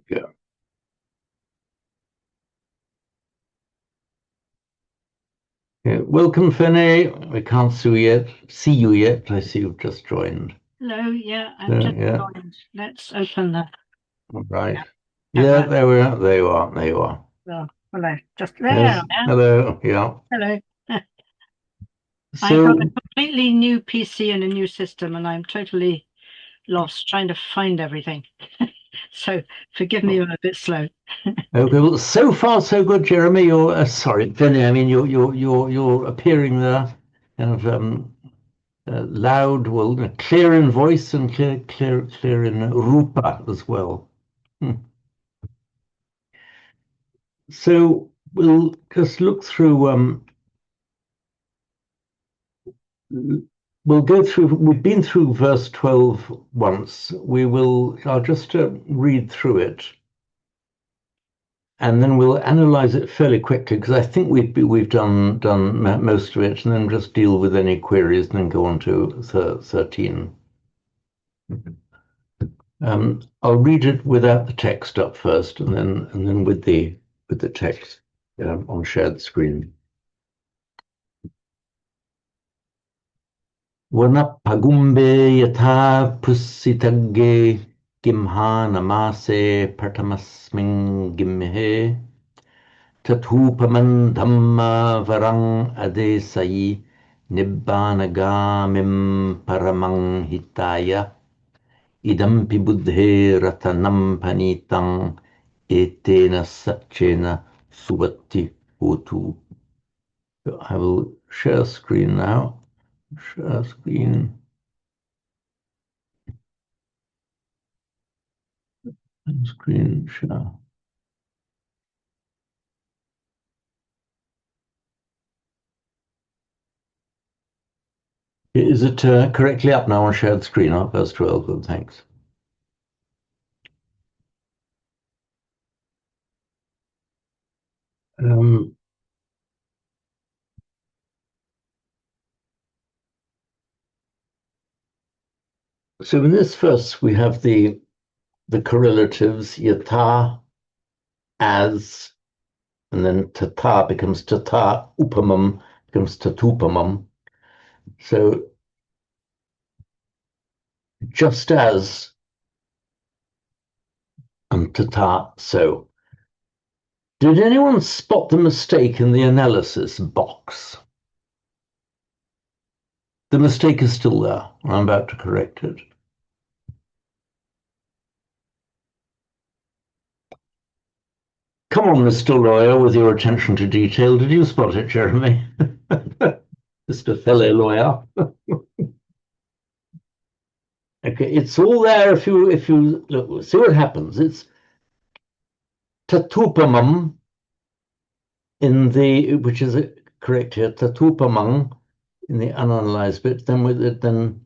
go. Yeah, welcome, Finney. We can't see you yet. I see you've just joined. Hello, yeah, I've just Yeah, joined. Let's open the all right. Yeah, camera. there we are. There you are. There you are. Well, hello, just there Yes. I am. Hello. Yeah. Hello. I've got a So, completely new PC and a new system, and I'm totally lost trying to find everything. So forgive me when I'm a bit slow. okay. Well, so far so good, Jeremy. You're sorry, Finney. I mean, you're appearing there, kind of loud, well, clear in voice and clear in rupa as well. Hmm. So we'll just look through. We'll go through. We've been through verse 12 once. I'll just read through it, and then we'll analyze it fairly quickly because I think we've done most of it, and then just deal with any queries, and then go on to 13. I'll read it without the text up first, and then with the text on shared screen. Vanapagumbe yatha pussitagge gimha namase partamasmin gimhe tathupaman dhamma varang adesai nibbanagamim paramang hitaya idampi buddhe ratanam panitang etena satchena subatti hotu. So I will share screen now. Share screen. Screen share. Is it correctly up now on shared screen? Up verse 12. Good, thanks. So in this verse we have the correlatives yata, as, and then tata becomes tata, upamam becomes tatupamam. So just as and tata so. Did anyone spot the mistake in the analysis box? The mistake is still there. I'm about to correct it. Come on, Mr. Lawyer, with your attention to detail. Did you spot it, Jeremy? Mr. Fellow Lawyer. Okay, it's all there if you look, see what happens. It's tatupamam in the, which is correct here, tatupamang in the unanalyzed bit, then with it, then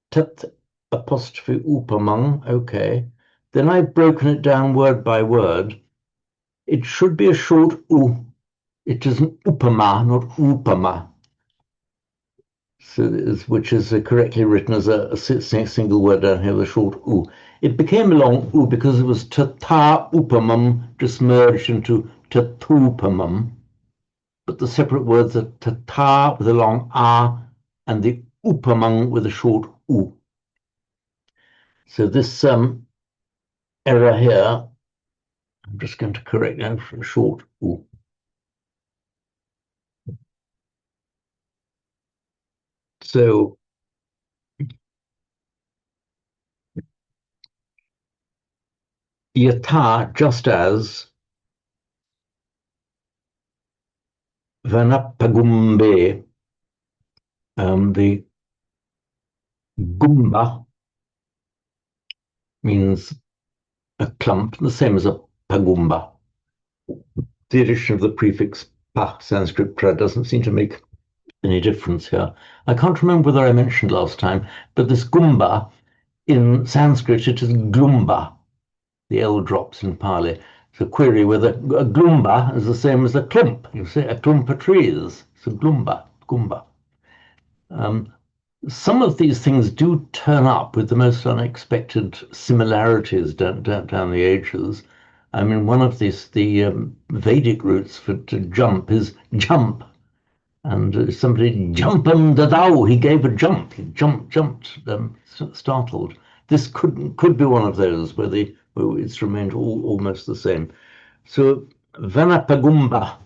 tat apostrophe upamang, okay. Then I've broken it down word by word. It should be a short u. It is an upama, not upama. So which is correctly written as a single word down here, the short u. It became a long u because it was tata upamam, just merged into tatupamam. But the separate words are tata with a long a and the upamang with a short u. So this error here, I'm just going to correct that for a short u. So yata, just as, vanapagumbe, the gumba means a clump, the same as a pagumba. The addition of the prefix pa, Sanskrit pra, doesn't seem to make any difference here. I can't remember whether I mentioned last time, but this gumba, in Sanskrit, it is glumba. The L drops in Pali. So query whether a glumba is the same as a clump. You say a clump of trees. So gumba. Some of these things do turn up with the most unexpected similarities down the ages. I mean, one of the Vedic roots for to jump is jump. And somebody jumping the dow, he gave a jump. He jumped, startled. This could be one of those where it's remained almost the same. So Vanapagumba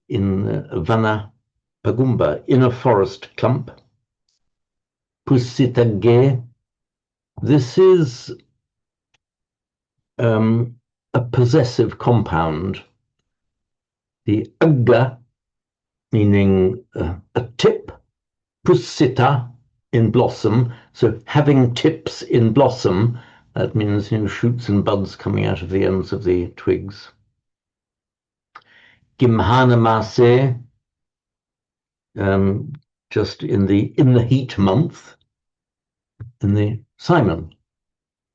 in Vanapagumba, in a forest clump. Pussitage. This is a possessive compound. The agga, meaning a tip, pussita, in blossom. So having tips in blossom, that means shoots and buds coming out of the ends of the twigs. Gimhanamase, just in the heat month. In the Simon.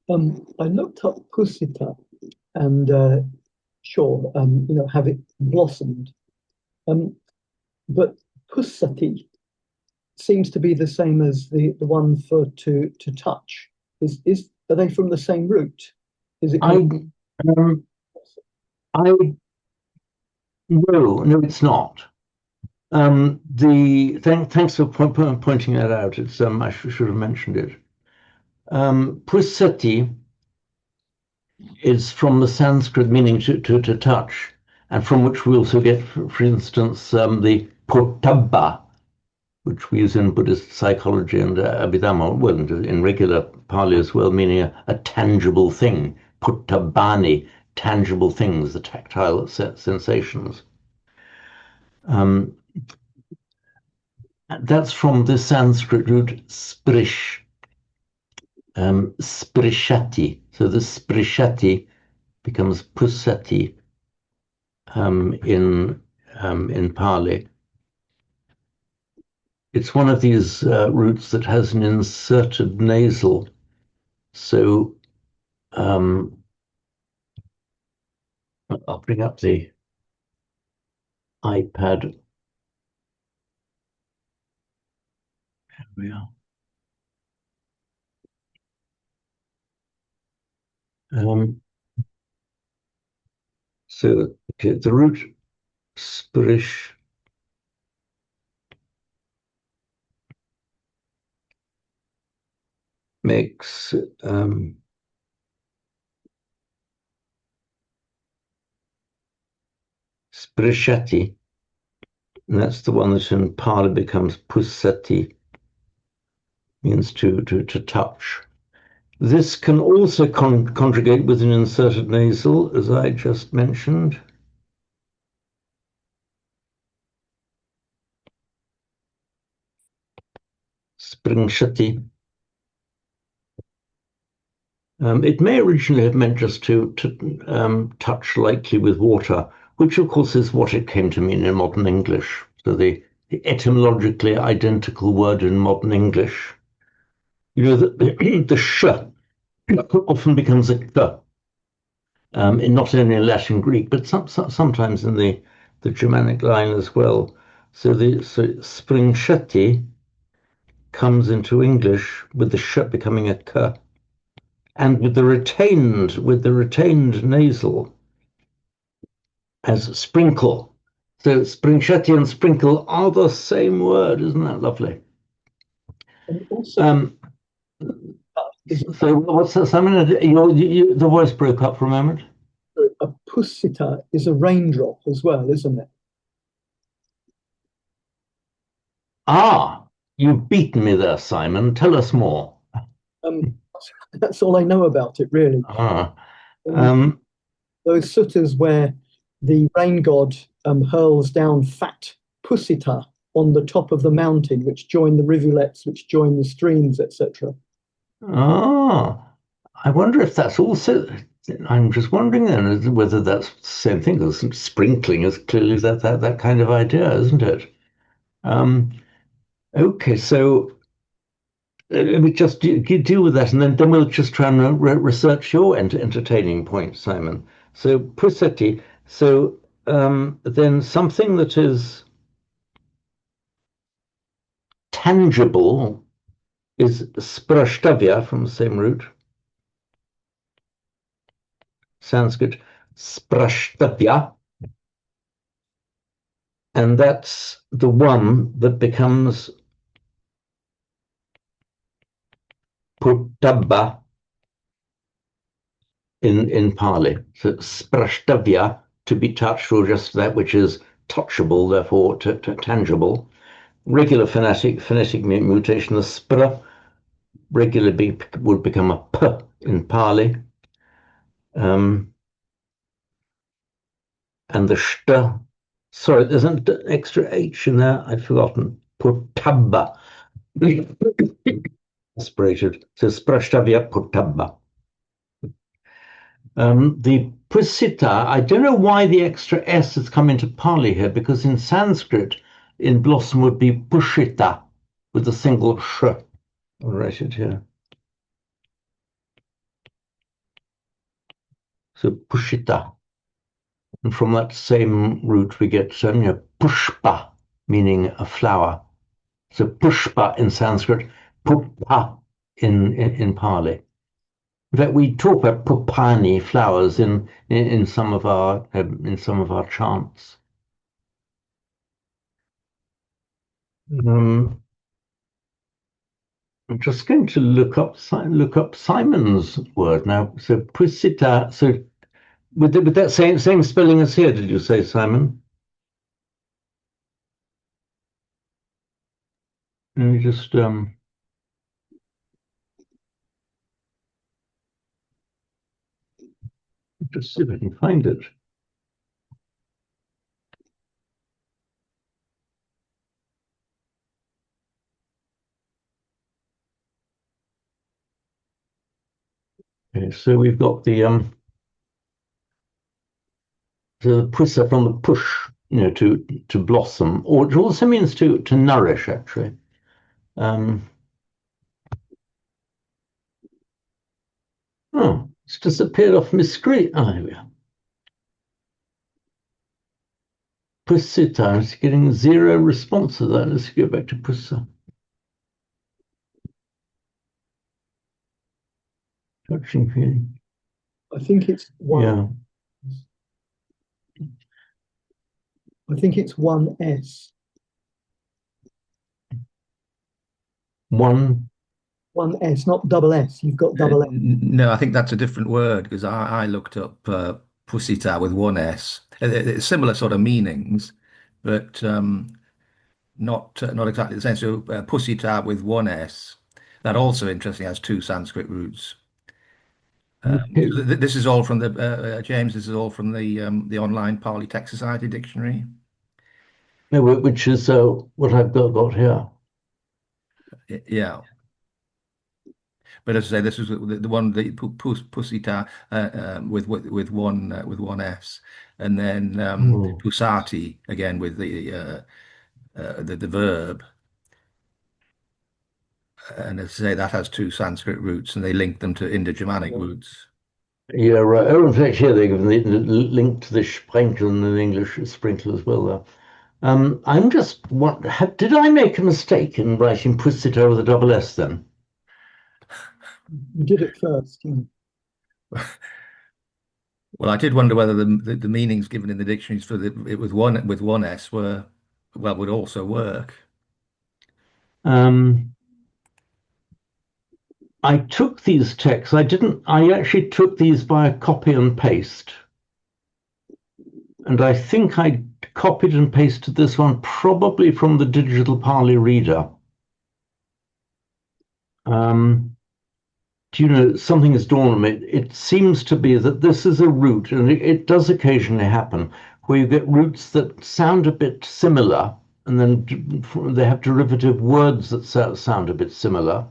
I looked up pussita and sure, have it blossomed. But pussati seems to be the same as the one for to touch. Are they from the same root? Is it? No, it's not. Thanks for pointing that out. It's I should have mentioned it. Pussati is from the Sanskrit meaning to touch, and from which we also get, for instance, the pottabba, which we use in Buddhist psychology and Abhidhamma, well, in regular Pali as well, meaning a tangible thing. Puttabbani, tangible things, the tactile sensations. That's from the Sanskrit root sprish, sprishati. So the sprishati becomes pussati in Pali. It's one of these roots that has an inserted nasal. So I'll bring up the iPad. Here we are. So okay, the root spirish makes sprishati, and that's the one that in Pali becomes pussati, means to touch. This can also conjugate with an inserted nasal, as I just mentioned. Springshati. It may originally have meant just to touch lightly with water, which of course is what it came to mean in modern English. So the etymologically identical word in modern English. The sh often becomes a k, in not only in Latin Greek, but sometimes in the Germanic line as well. So springshati comes into English with the sh becoming a k. And with the retained nasal as sprinkle. So springshati and sprinkle are the same word, isn't that lovely? And also, so what's that, Simon? The voice broke up for a moment. A pussita is a raindrop as well, isn't it? Ah, you've beaten me there, Simon. Tell us more. That's all I know about it, really. Those suttas where the rain god hurls down fat pussita on the top of the mountain, which join the rivulets, which join the streams, etc. I wonder if that's also. I'm just wondering then whether that's the same thing, because sprinkling is clearly that kind of idea, isn't it? Okay, so let me just deal with that, and then we'll just try and research your entertaining point, Simon. So pussati. So then something that is tangible is sprashtavya from the same root. Sanskrit sprashtavya, and that's the one that becomes putabba in Pali. So sprashtavya, to be touched, or just that which is touchable, therefore tangible. Regular phonetic mutation, the spra regularly would become a p in Pali. And the shta, sorry, there's an extra H in there, I'd forgotten. Putabba. Aspirated. So sprashtavya putabba. The pusita, I don't know why the extra S has come into Pali here, because in Sanskrit, in blossom would be pushita with a single sh. I'll write it here. So pushita. And from that same root, we get pushpa, meaning a flower. So pushpa in Sanskrit, pupa in Pali. In fact, we talk about pupani flowers in some of our chants. I'm just going to look up Simon's word now. So pusita. So with that same spelling as here, did you say, Simon? Let me just see if I can find it. Okay, so we've got the pusa from the push, to blossom, or it also means to nourish, actually. Oh, it's disappeared off my screen. Oh, here we are. Pusita, it's getting zero response to that. Let's go back to pusa. Touching feeling. I think it's one. Yeah. I think it's one S. One S, not double S. You've got double S. No, I think that's a different word because I looked up pusita with one S. It's similar sort of meanings, but not exactly the same. So pusita with one S. That also interestingly has two Sanskrit roots. This is all from the James. This is all from the online Pali Text Society dictionary. which is what I've got here. Yeah. But as I say, this is the one, the pusita with one S, and then pusati again with the verb. And as I say, that has two Sanskrit roots, and they link them to Indo-Germanic roots. Yeah, right. Oh, in fact, here they give the link to the sprinkle in English, sprinkle as well. There. I'm just did I make a mistake in writing pusita with a double S then? You did it first. Yeah. Well, I did wonder whether the meanings given in the dictionaries for it with one S would also work. I took these texts. I actually took these by a copy and paste. And I think I copied and pasted this one probably from the digital Pali reader. Do you know, something has dawned on me. It seems to be that this is a root, and it does occasionally happen, where you get roots that sound a bit similar, and then they have derivative words that sound a bit similar.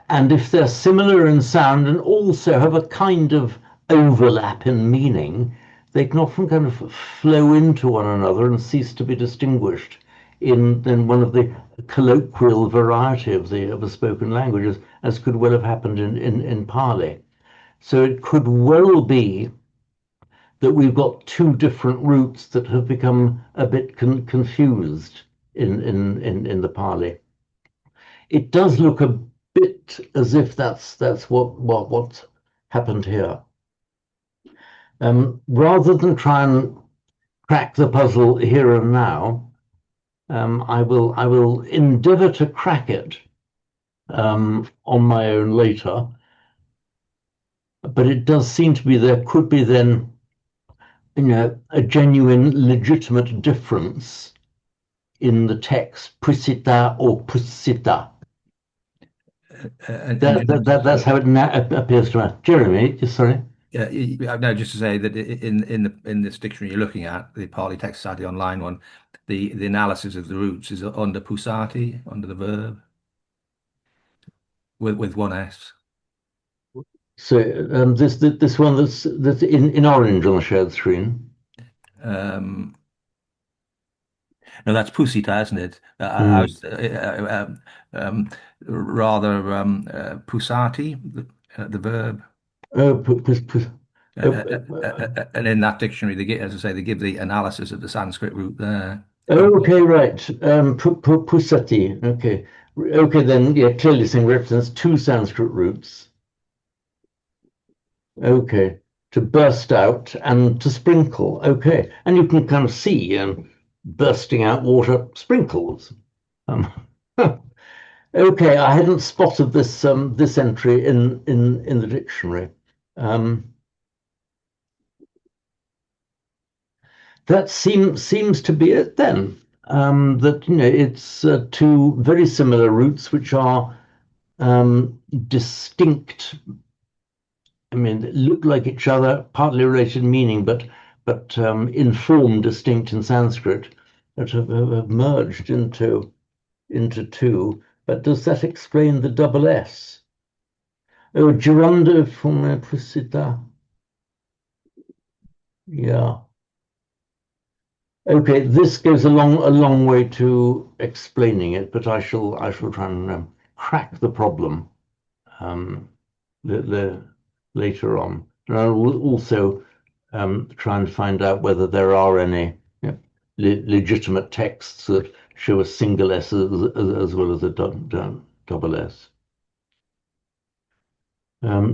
And if they're similar in sound and also have a kind of overlap in meaning, they can often kind of flow into one another and cease to be distinguished in one of the colloquial variety of a spoken language, as could well have happened in Pali. So it could well be that we've got two different roots that have become a bit confused in the Pali. It does look a bit as if that's what's happened here. Rather than try and crack the puzzle here and now, I will endeavour to crack it on my own later. But it does seem to be there could be then, a genuine, legitimate difference in the text, pusita or pusita. That's how it appears to us. Jeremy, sorry. Yeah, no, just to say that in this dictionary you're looking at, the Pali Text Society online one, the analysis of the roots is under pusati, under the verb, with one S. So this one that's in orange on the shared screen. No, that's pusita, isn't it? I was rather pusati, the verb. Oh, And in that dictionary, they give, as I say, they give the analysis of the Sanskrit root there. okay, right. Pusati. Okay. Okay, then, yeah, clearly saying represents two Sanskrit roots. Okay. To burst out and to sprinkle. Okay. And you can kind of see bursting out water sprinkles. Okay, I hadn't spotted this this entry in the dictionary. That seems to be it then. That it's two very similar roots which are distinct. I mean, they look like each other, partly related in meaning, but in form distinct in Sanskrit, that have merged into two. But does that explain the double S? Oh, gerundio formula. Yeah. Okay, this goes a long way to explaining it, but I shall try and crack the problem later on. And I will also try and find out whether there are any legitimate texts that show a single S as well as a double S.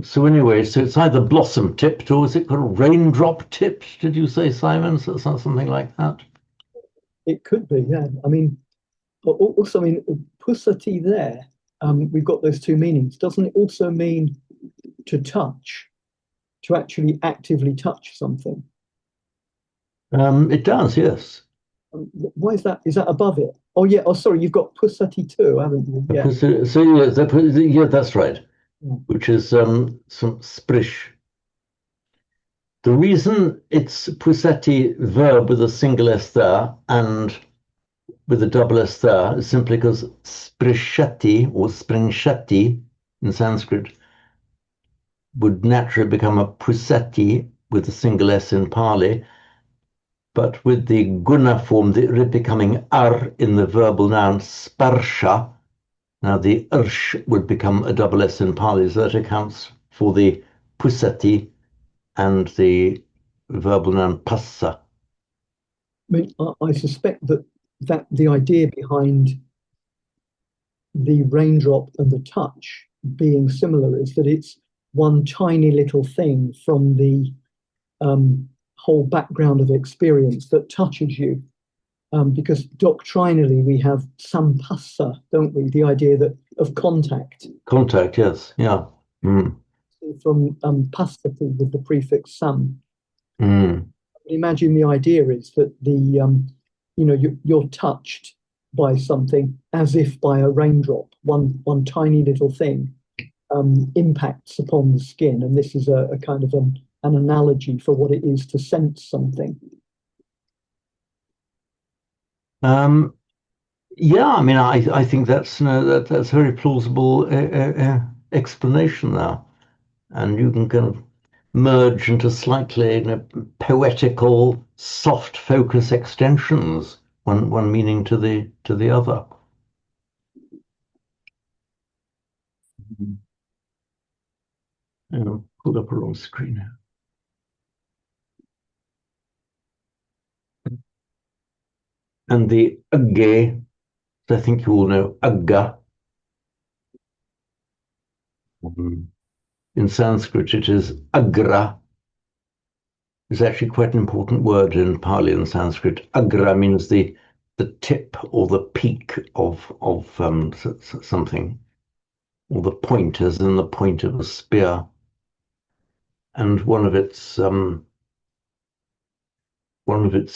So anyway, so it's either blossom tipped or is it got a raindrop tipped? Did you say, Simon? So something like that? It could be, yeah. I mean, also, I mean, pusati there, we've got those two meanings. Doesn't it also mean to touch, to actually actively touch something? It does, yes. Why is that? Is that above it? Oh, yeah. Oh, sorry, you've got pusati too, haven't you? Yeah. So yeah, that's right. Which is some sprish. The reason it's pusati verb with a single S there and with a double S there is simply because sprishati or springshati in Sanskrit would naturally become a pusati with a single S in Pali, but with the guna form, becoming ar in the verbal noun sparsha. Now the ursh would become a double S in Pali, so that accounts for the pusati and the verbal noun passa. I mean, I suspect that the idea behind the raindrop and the touch being similar is that it's one tiny little thing from the whole background of experience that touches you. Because doctrinally we have sampassa, don't we? The idea of contact. Contact, yes, yeah. Mm. From passati with the prefix sam. Mm. Imagine the idea is that you're touched by something as if by a raindrop. One tiny little thing impacts upon the skin, and this is a kind of an analogy for what it is to sense something. Yeah, I mean, I think that's a very plausible explanation there, and you can kind of merge into slightly poetical, soft focus extensions, one meaning to the other. Pull up a wrong screen here. And the agge, I think you all know agga. In Sanskrit, it is agra. is actually quite an important word in Pali and Sanskrit. Agra means the tip or the peak of something, or the point, as in the point of a spear. And one of its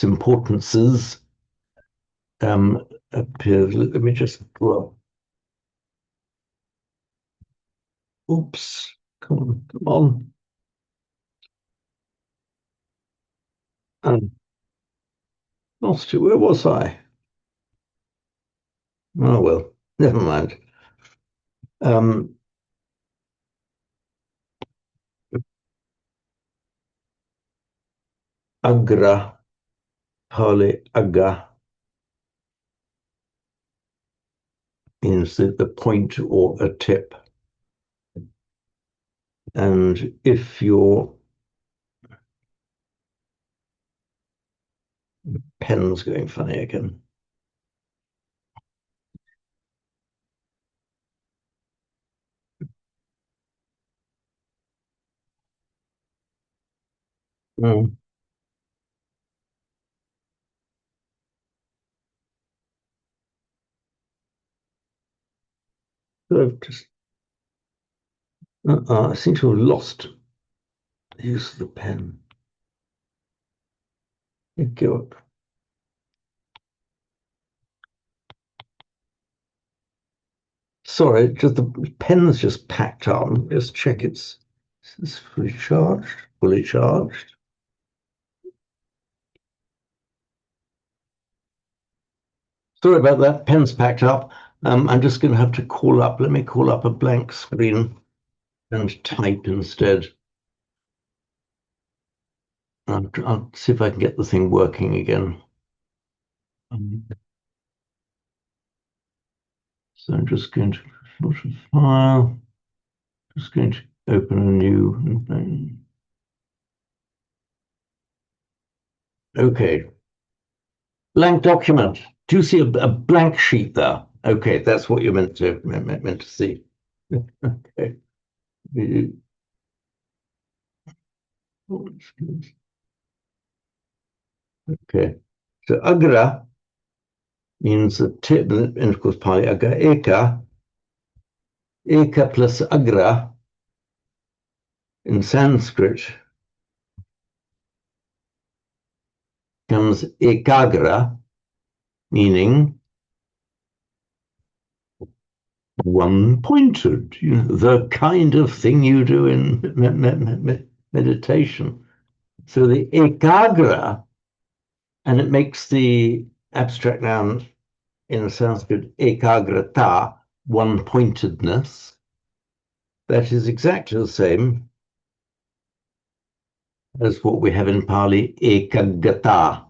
importances appears. Let me just draw up. Oops! Come on, come on. Lost you. Where was I? Oh well, never mind. Agra, Pali Aga, means the point or a tip. And if your pen's going funny again. Mm. So I've just, I seem to have lost the use of the pen. Go up. Sorry, just the pen's just packed up. Just check it's fully charged. Fully charged. Sorry about that. Pen's packed up. I'm just going to have to call up. Let me call up a blank screen and type instead. I'll see if I can get the thing working again. So I'm just going to filter file. Just going to open a new thing. Okay. Blank document. Do you see a blank sheet there? Okay, that's what you're meant to see. Okay. Okay. So agra means the tip, and of course Pali agra eka. Eka plus agra in Sanskrit comes ekagra, meaning one-pointed, the kind of thing you do in meditation. So the ekagra, and it makes the abstract noun in Sanskrit ekagrata, one-pointedness. That is exactly the same as what we have in Pali, ekagata,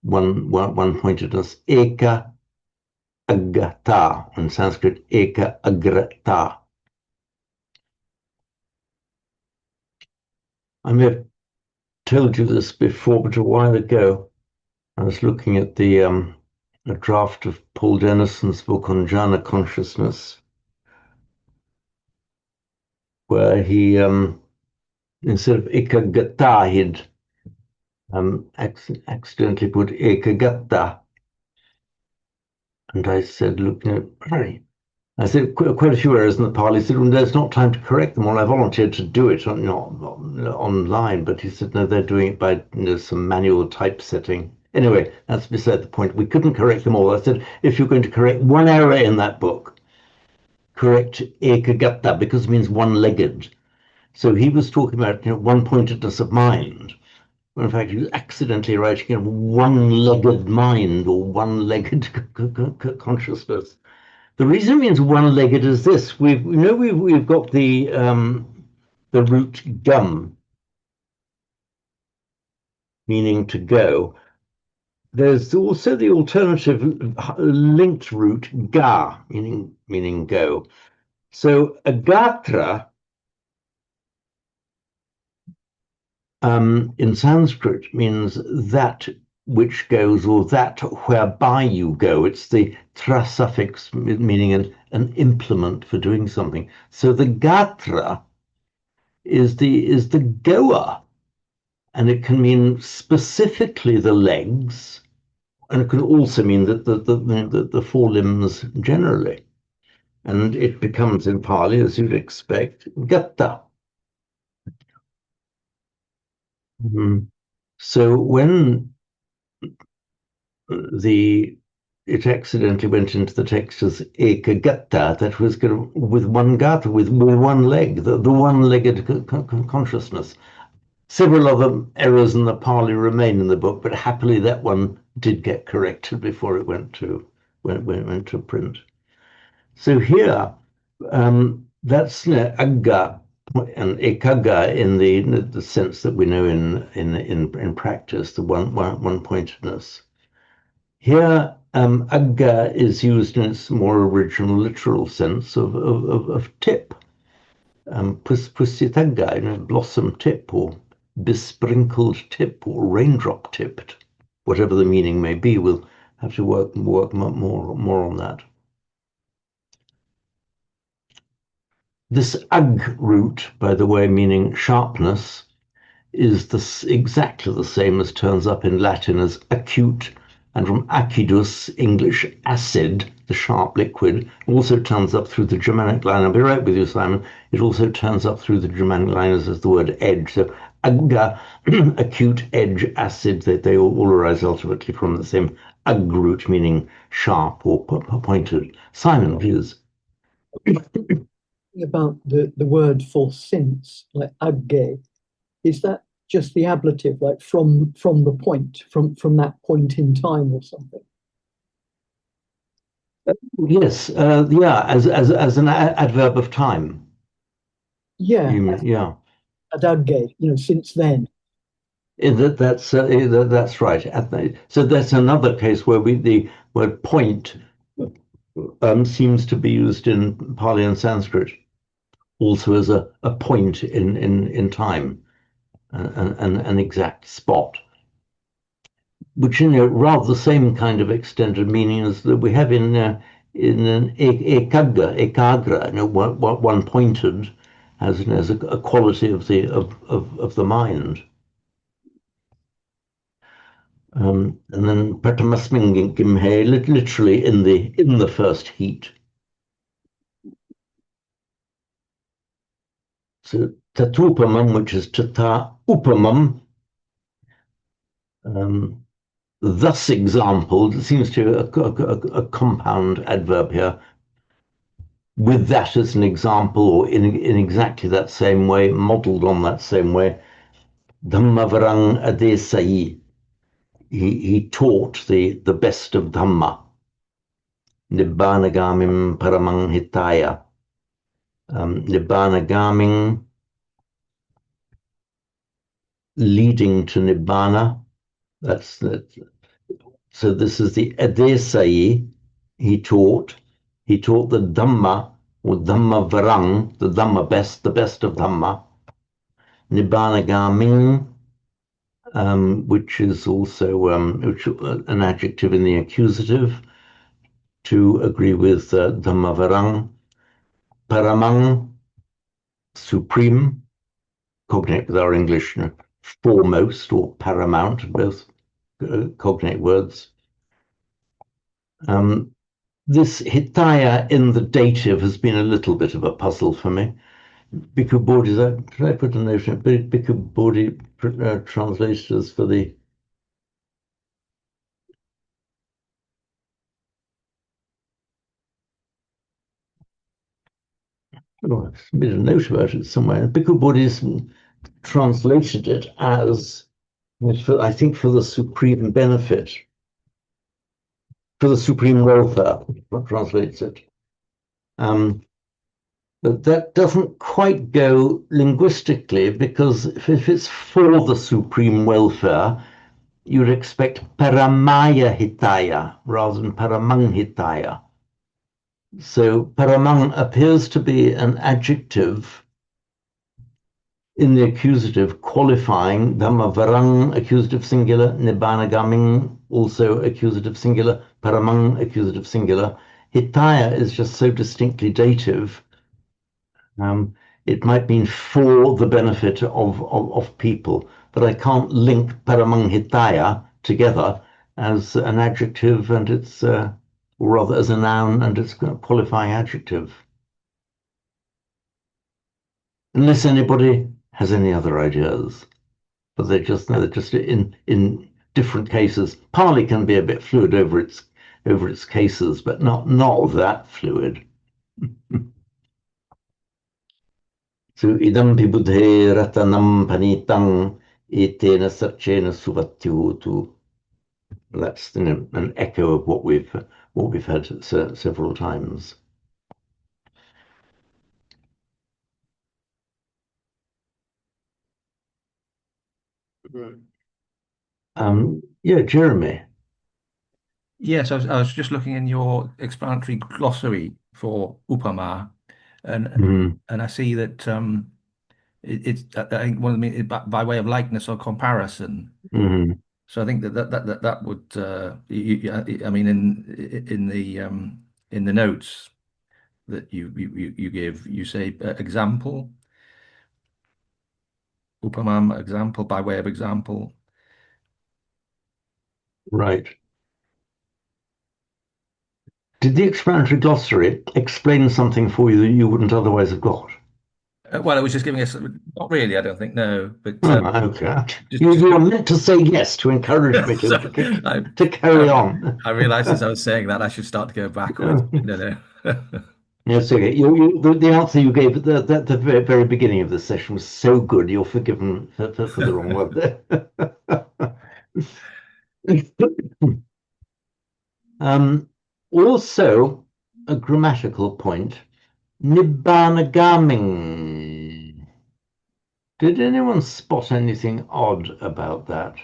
one-pointedness. Eka agata, in Sanskrit, eka agrata. I may have told you this before, but a while ago, I was looking at a draft of Paul Dennison's book on jhana consciousness, where he, instead of ekagata, he'd accidentally put ekagata. And I said, looking at Pali, I said quite a few errors in the Pali. He said, well, there's not time to correct them all. I volunteered to do it online, but he said, no, they're doing it by some manual typesetting. Anyway, that's beside the point. We couldn't correct them all. I said, if you're going to correct one error in that book, correct ekagata, because it means one-legged. So he was talking about one-pointedness of mind. When in fact, he was accidentally writing one-legged mind or one-legged consciousness. The reason it means one-legged is this: we've got the root gum, meaning to go. There's also the alternative linked root ga, meaning go. So agatra in Sanskrit means that which goes, or that whereby you go. It's the tra suffix meaning an implement for doing something. So the gatra is the goer. and it can mean specifically the legs, and it can also mean that the forelimbs generally. And it becomes in Pali, as you'd expect, gatta. So when it accidentally went into the text as eka gatta, that was with one gata, with one leg, the one-legged consciousness. Several other errors in the Pali remain in the book, but happily that one did get corrected before it went to print. So here, that's agga and ekaga in the sense that we know in practice, the one-pointedness. Here, agga is used in its more original literal sense of tip. Pusitagga, blossom tip, or besprinkled tip, or raindrop tipped, whatever the meaning may be. We'll have to work more on that. This ag root, by the way, meaning sharpness, is exactly the same as turns up in Latin as acute, and from acidus, English acid, the sharp liquid, also turns up through the Germanic line. I'll be right with you, Simon. It also turns up through the Germanic line as the word edge. So agga, acute, edge, acid, they all arise ultimately from the same ag root, meaning sharp or pointed. Simon, please. About the word for since, like agge, is that just the ablative, like from the point, from that point in time or something? Yes, yeah, as an adverb of time. Yeah, Yeah. adagge, since then. That's right. So that's another case where the word point seems to be used in Pali and Sanskrit also as a point in time, an exact spot, which rather the same kind of extended meaning as that we have in an ekagra, one pointed, as a quality of the mind. And then Pratamasmin Gimhe, literally in the first heat. So Tatupamam, which is Tata Upamam, thus exampled, it seems to a compound adverb here, with that as an example, or in exactly that same way, modelled on that same way. Dhammavarang Adesai, he taught the best of Dhamma. Nibbanagamim Paramang Hitaya. Nibbanagaming, leading to Nibbana. So this is the Adesai, he taught the Dhamma, or Dhamma Varang, the Dhamma best, the best of Dhamma. Nibbanagaming, which is also an adjective in the accusative, to agree with Dhamma Varang. Paramang, supreme, cognate with our English, foremost or paramount, both cognate words. This Hitaya in the dative has been a little bit of a puzzle for me. Bhikkhu Bodhi, should I put a notion? Bhikkhu Bodhi translators for the I made a note about it somewhere. Bhikkhu Bodhi's translated it as, I think, for the supreme benefit, for the supreme welfare, translates it. But that doesn't quite go linguistically, because if it's for the supreme welfare, you'd expect paramaya hitaya rather than paramang hitaya. So paramang appears to be an adjective in the accusative qualifying Dhamma Varang, accusative singular, Nibbanagaming, also accusative singular, Paramang, accusative singular. Hitaya is just so distinctly dative. It might mean for the benefit of people, but I can't link Paramanghitaya together as an adjective and its, or rather as a noun and its qualifying adjective. Unless anybody has any other ideas, but they're just in different cases. Pali can be a bit fluid over its cases, but not that fluid. So idam pibudhe ratanam panitang etena sarchena suvatyotu. That's an echo of what we've had several times. Yeah, Jeremy. Yes, I was just looking in your explanatory glossary for upama, and I see that it's I think one of the mean by way of likeness or comparison. So I think that would I mean in the notes that you give, you say example, upamam, example, by way of example. Right. Did the explanatory glossary explain something for you that you wouldn't otherwise have got? Well, it was just giving us, not really, I don't think, no, but okay. You were meant to say yes to encourage me to carry on. I realized as I was saying that I should start to go backwards. No. Yes, okay. The answer you gave at the very beginning of the session was so good, you're forgiven for the wrong word there. Also, a grammatical point, Nibbanagaming. Did anyone spot anything odd about that?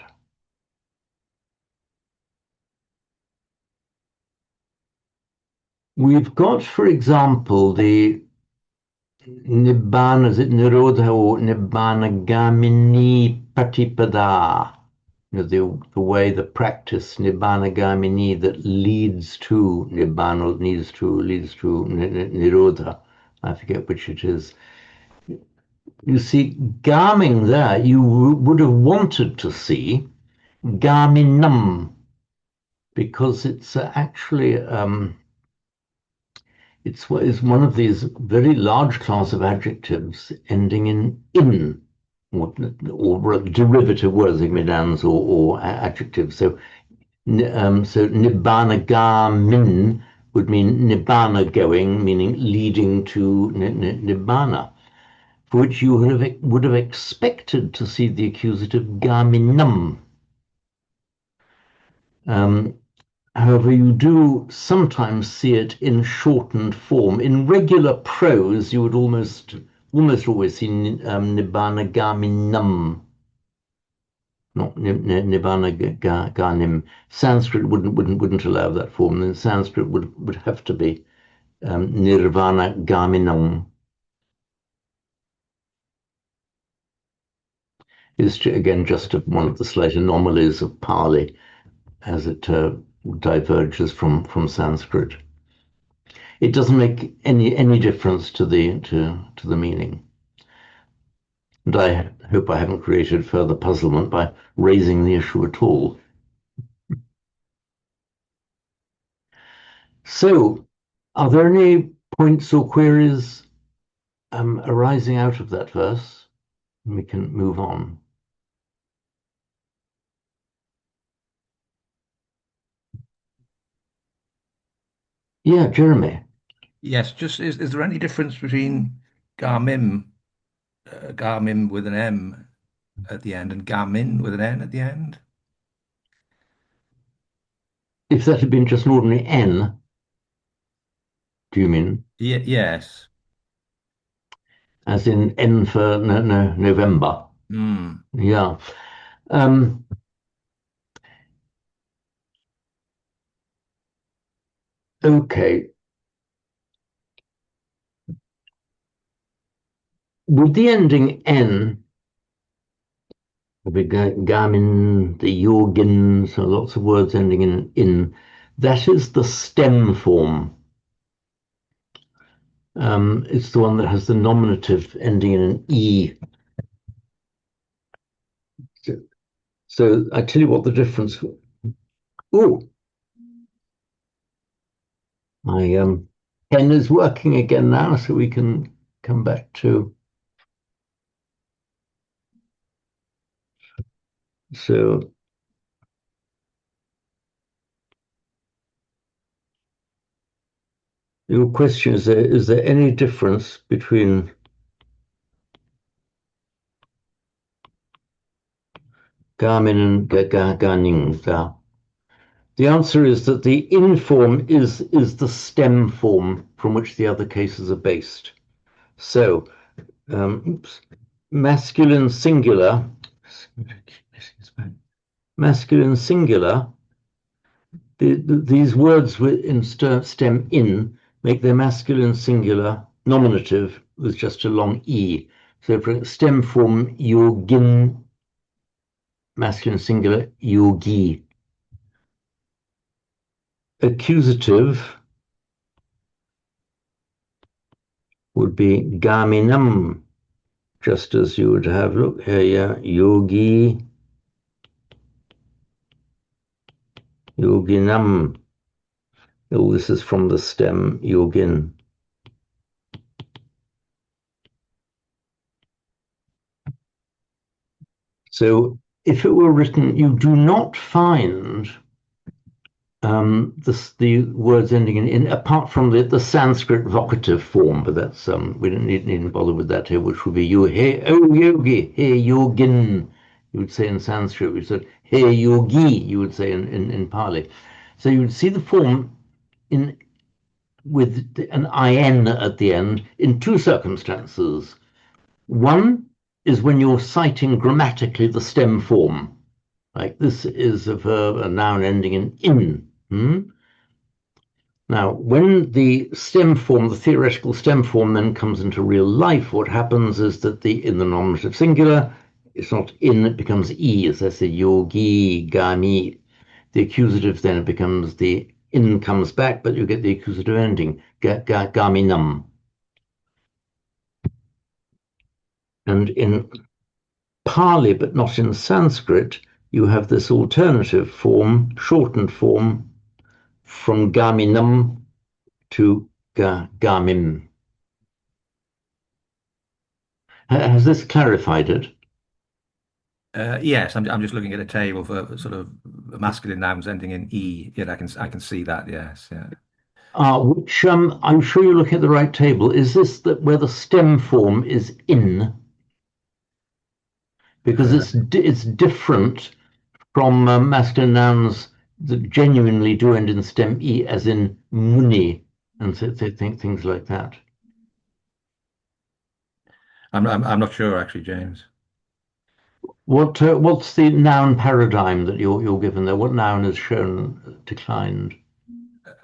We've got, for example, the Nibbana, is it Nirodha or Nibbanagamini Patipada? The way, the practice Nibbanagamini that leads to Nibbana, leads to Nirodha. I forget which it is. You see, gaming there, you would have wanted to see gaminam, because it's actually it's one of these very large class of adjectives ending in or derivative words like midans or adjectives. So nibbana gamin would mean nibbana going, meaning leading to nibbana, for which you would have expected to see the accusative gaminam. However, you do sometimes see it in shortened form. In regular prose, you would almost always see nibbana gaminam, not nibbana ganim. Sanskrit wouldn't allow that form. Then Sanskrit would have to be nirvana gaminam. Is again just one of the slight anomalies of Pali as it diverges from Sanskrit. It doesn't make any difference to the meaning. And I hope I haven't created further puzzlement by raising the issue at all. So, are there any points or queries arising out of that verse? We can move on. Yeah, Jeremy. Yes, just is there any difference between garmim, garmim with an M at the end and garmin with an N at the end? If that had been just an ordinary N, do you mean? Yes. As in N for November. Yeah. Okay. With the ending N, the Garmin, the Yorgin, so lots of words ending in, that is the stem form. It's the one that has the nominative ending in an E. So I tell you what the difference. Oh, my pen is working again now, so we can come back to. So your question is there any difference between Garmin and Ganing? The answer is that the in form is the stem form from which the other cases are based. So, masculine singular, these words in stem in make their masculine singular nominative with just a long E. So for stem form yogin, masculine singular yogi. Accusative would be gaminam, just as you would have, look here, yeah, yogi, yoginam. Oh, this is from the stem yogin. So if it were written, you do not find the words ending in apart from the Sanskrit vocative form, but that's we don't need bother with that here, which would be you hey oh yogi, hey yogin, you would say in Sanskrit, which said hey yogi, you would say in Pali. So you would see the form in with an in at the end in two circumstances. One is when you're citing grammatically the stem form, like this is a verb, a noun ending in. Now, when the stem form, the theoretical stem form, then comes into real life, what happens is that in the nominative singular, it's not in, it becomes e, as I say, yogi, gami. The accusative then it becomes the in comes back, but you get the accusative ending, gaminam. And in Pali, but not in Sanskrit, you have this alternative form, shortened form, from gaminam to gamim. Has this clarified it? Yes, I'm just looking at a table for sort of masculine nouns ending in e. Yeah, I can see that. Yes, yeah. Which I'm sure you're looking at the right table. Is this where the stem form is in? Because it's different from masculine nouns that genuinely do end in stem e, as in muni, and so things like that. I'm not sure actually, James. What's the noun paradigm that you're given there? What noun is shown declined?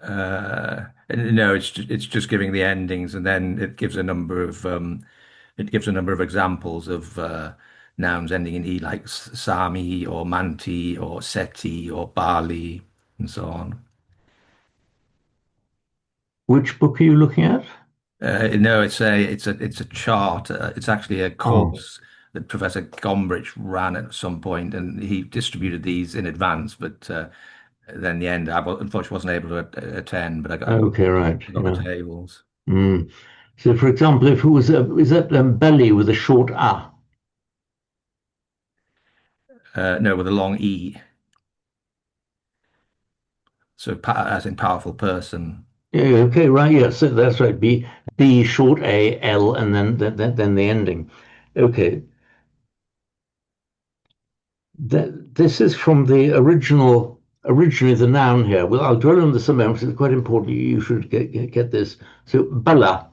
No, it's just giving the endings, and then it gives a number of examples of nouns ending in e, like Sami or Manti or Seti or Bali, and so on. Which book are you looking at? No, it's a chart. It's actually a course that Professor Gombrich ran at some point, and he distributed these in advance. But then in the end, I unfortunately wasn't able to attend. But Okay, right. I got the tables. Mm. So, for example, if it was is that belly with a short a? No, with a long e. So as in powerful person. Yeah, okay, right. Yeah, so that's right. B short a L and then the ending. Okay. This is from the originally the noun here. Well, I'll dwell on this a moment because it's quite important. You should get this. So bala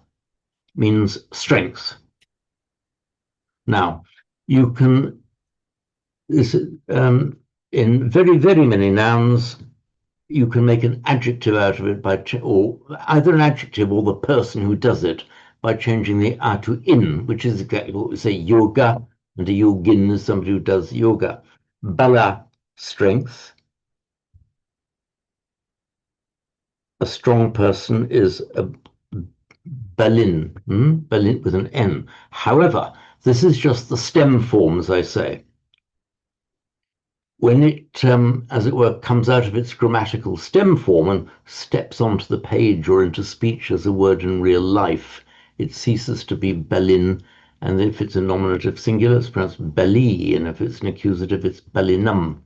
means strength. Now, you can this in very many nouns you can make an adjective out of it or either an adjective or the person who does it by changing the a to in, which is exactly what we say yoga, and a yogin is somebody who does yoga. Bala, strength. A strong person is a balin, balin with an N. However, this is just the stem form, as I say. when it, as it were, comes out of its grammatical stem form and steps onto the page or into speech as a word in real life, it ceases to be Bellin, and if it's a nominative singular, it's pronounced belli, and if it's an accusative, it's bellinum.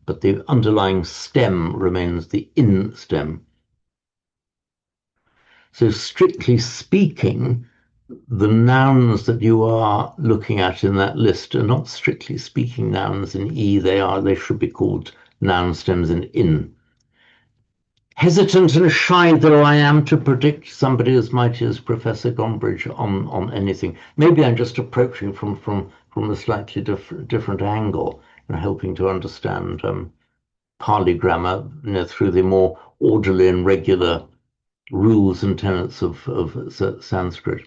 But the underlying stem remains the in stem. So strictly speaking, the nouns that you are looking at in that list are not strictly speaking nouns in E. They should be called noun stems in in. Hesitant and shy though I am to predict somebody as mighty as Professor Gombrich on anything. Maybe I'm just approaching from a slightly different angle and helping to understand Pali grammar, through the more orderly and regular rules and tenets of Sanskrit.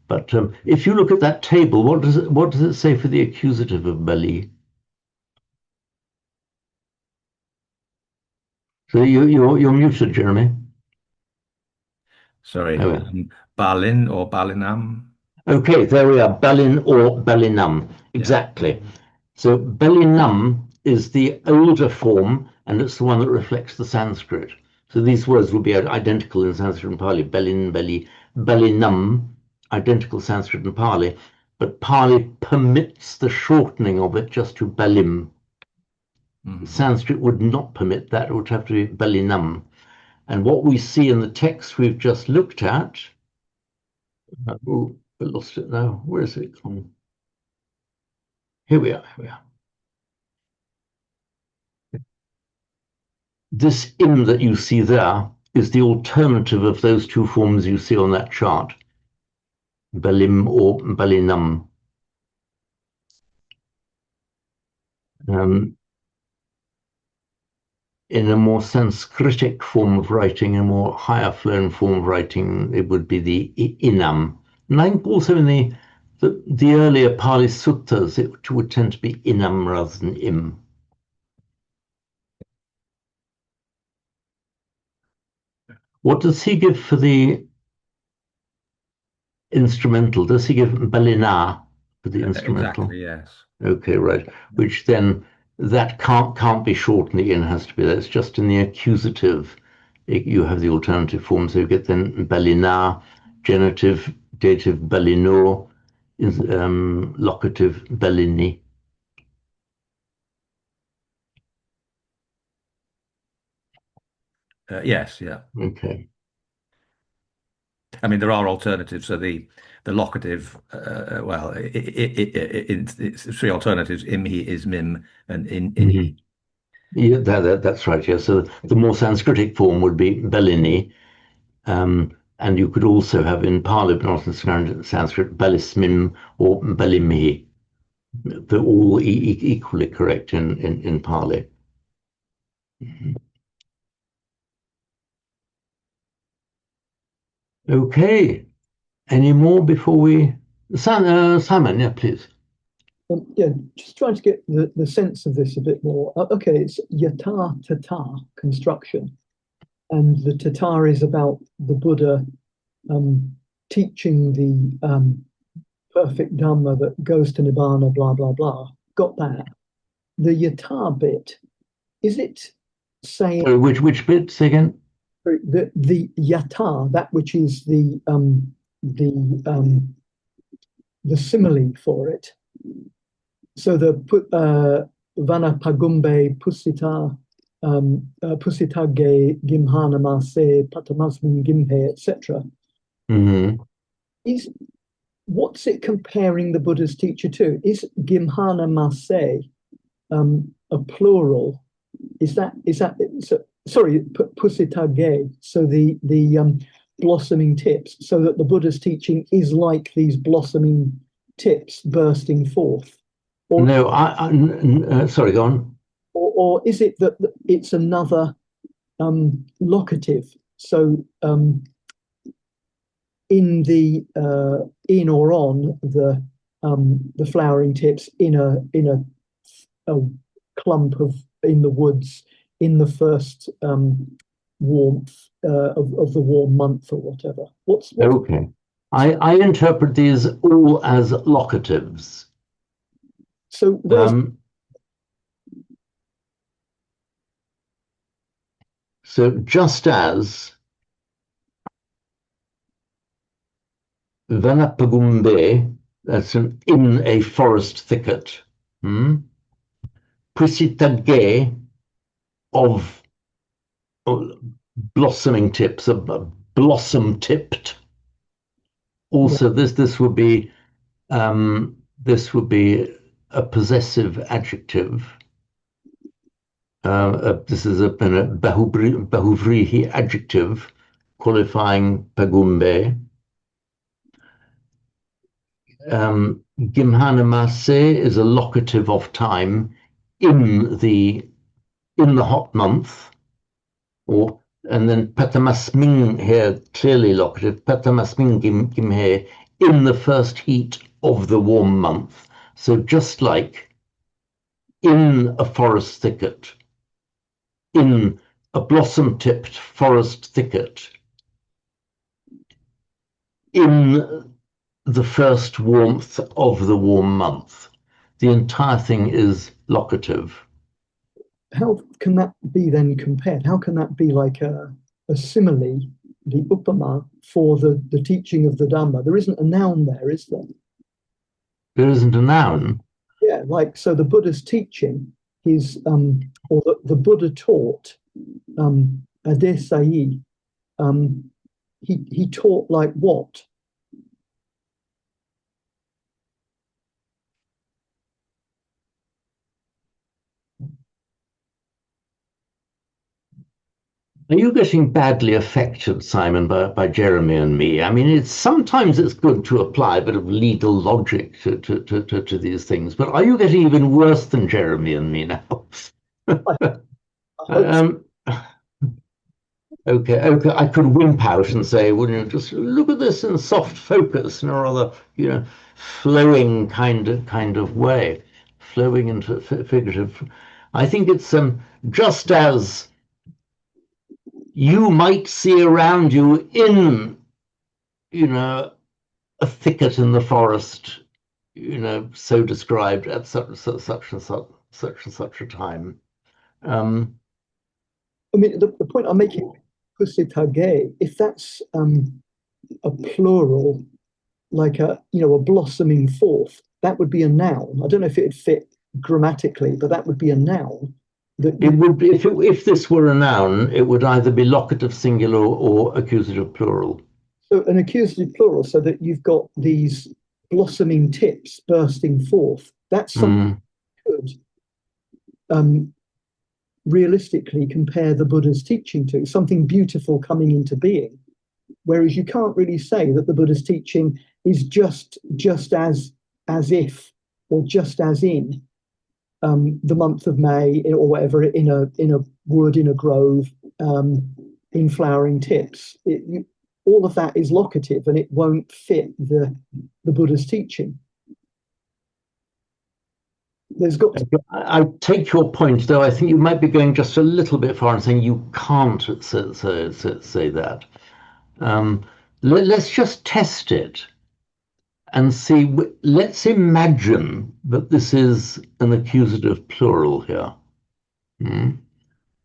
But if you look at that table, what does it say for the accusative of belly? So you're muted, Jeremy. Sorry, Oh, Balin or Balinam. okay, there we are. Bellin or bellinum. Exactly. So bellinum is the older form, and it's the one that reflects the Sanskrit. So these words will be identical in Sanskrit and Pali. Bellin, belly, bellinum, identical Sanskrit and Pali. But Pali permits the shortening of it just to bellim. Sanskrit would not permit that. It would have to be bellinum. And what we see in the text we've just looked at, oh, I lost it now. Where is it gone? Here we are. This im that you see there is the alternative of those two forms you see on that chart, bellim or bellinum. In a more Sanskritic form of writing, a more higher flown form of writing, it would be the inam. And I think also in the earlier Pali suttas, it would tend to be inam rather than im. What does he give for the instrumental? Does he give belina for the instrumental? Exactly, yes. Okay, right. Which then that can't be shortened. The in has to be there. It's just in the accusative you have the alternative form. So you get then belina, genitive, dative belino, locative bellini. Yes, yeah. Okay. I mean, there are alternatives. So the locative, well, it's three alternatives: imhi, ismim, and inhi. Yeah, that's right. Yeah. So the more Sanskritic form would be bellini, and you could also have in Pali, but not in Sanskrit, bellismim or bellimhi. They're all equally correct in Pali. Okay. Any more before we... Simon, yeah, please. Yeah, just trying to get the sense of this a bit more. Okay, it's yata tata construction, and the tata is about the Buddha teaching the perfect Dhamma that goes to Nibbana, blah, blah, blah. Got that. The yata bit, is it saying... Which bit, say again? The yata, that which is the simile for it. So the vana pagumbe pusita pusitage gimhana mase patamasmin gimhe, etc. Is what's it comparing the Buddha's teacher to? Is gimhana mase a plural? Is that so, sorry, pusitage? So the blossoming tips, so that the Buddha's teaching is like these blossoming tips bursting forth. Or, no, sorry, go on. Or is it that it's another locative? So in the in or on the flowering tips in a clump in the woods in the first warmth of the warm month or whatever. What's okay? I interpret these all as locatives. So So just as Vanapagumbe, that's in a forest thicket, Pusitage of blossoming tips, blossom tipped. Also, this would be a possessive adjective. This is a bahuvrihi adjective qualifying Pagumbe. Gimhanamase is a locative of time in the hot month, and then Patamasming here clearly locative, Patamasming gimhe in the first heat of the warm month. So just like in a forest thicket, in a blossom-tipped forest thicket, in the first warmth of the warm month. The entire thing is locative. How can that be then compared? How can that be like a simile, the upama, for the teaching of the Dhamma? There isn't a noun there, is there? There isn't a noun. Yeah, like, so the Buddha's teaching is, or the Buddha taught, Adesai, he taught like what? Are you getting badly affected, Simon, by Jeremy and me? I mean, sometimes it's good to apply a bit of legal logic to these things, but are you getting even worse than Jeremy and me now? Okay, I could wimp out and say, well, just look at this in soft focus in a rather, flowing kind of way, flowing into figurative. I think it's just as you might see around you in, a thicket in the forest, so described at such and such a time. I mean, the point I'm making, pusitage, if that's a plural, like a blossoming forth, that would be a noun. I don't know if it'd fit grammatically, but that would be a noun. It would be, if this were a noun, it would either be locative singular or accusative plural. So an accusative plural, so that you've got these blossoming tips bursting forth. That's something you could realistically compare the Buddha's teaching to, something beautiful coming into being. Whereas you can't really say that the Buddha's teaching is just as if, or just as in the month of May, or whatever, in a wood, in a grove, in flowering tips. All of that is locative, and it won't fit the Buddha's teaching. There's got to I take your point, though. I think you might be going just a little bit far in saying you can't say that. Let's just test it and see. Let's imagine that this is an accusative plural here.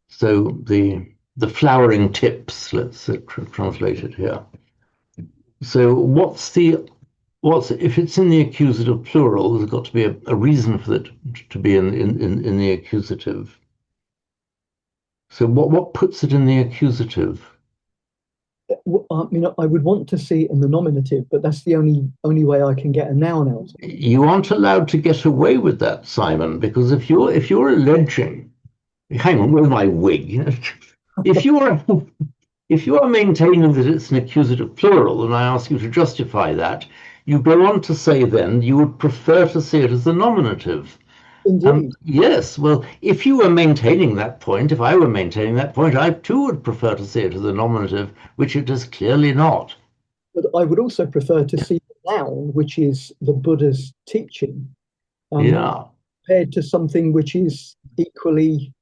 So the flowering tips, let's translate it here. So if it's in the accusative plural, there's got to be a reason for it to be in the accusative. So what puts it in the accusative? I mean, I would want to see it in the nominative, but that's the only way I can get a noun out. You aren't allowed to get away with that, Simon, because if you're alleging, hang on, where's my wig? If you are maintaining that it's an accusative plural, and I ask you to justify that, you go on to say then you would prefer to see it as the nominative. Indeed. Yes, well, if you were maintaining that point, if I were maintaining that point, I too would prefer to see it as a nominative, which it is clearly not. But I would also prefer to see the noun, which is the Buddha's teaching, compared to something which is equally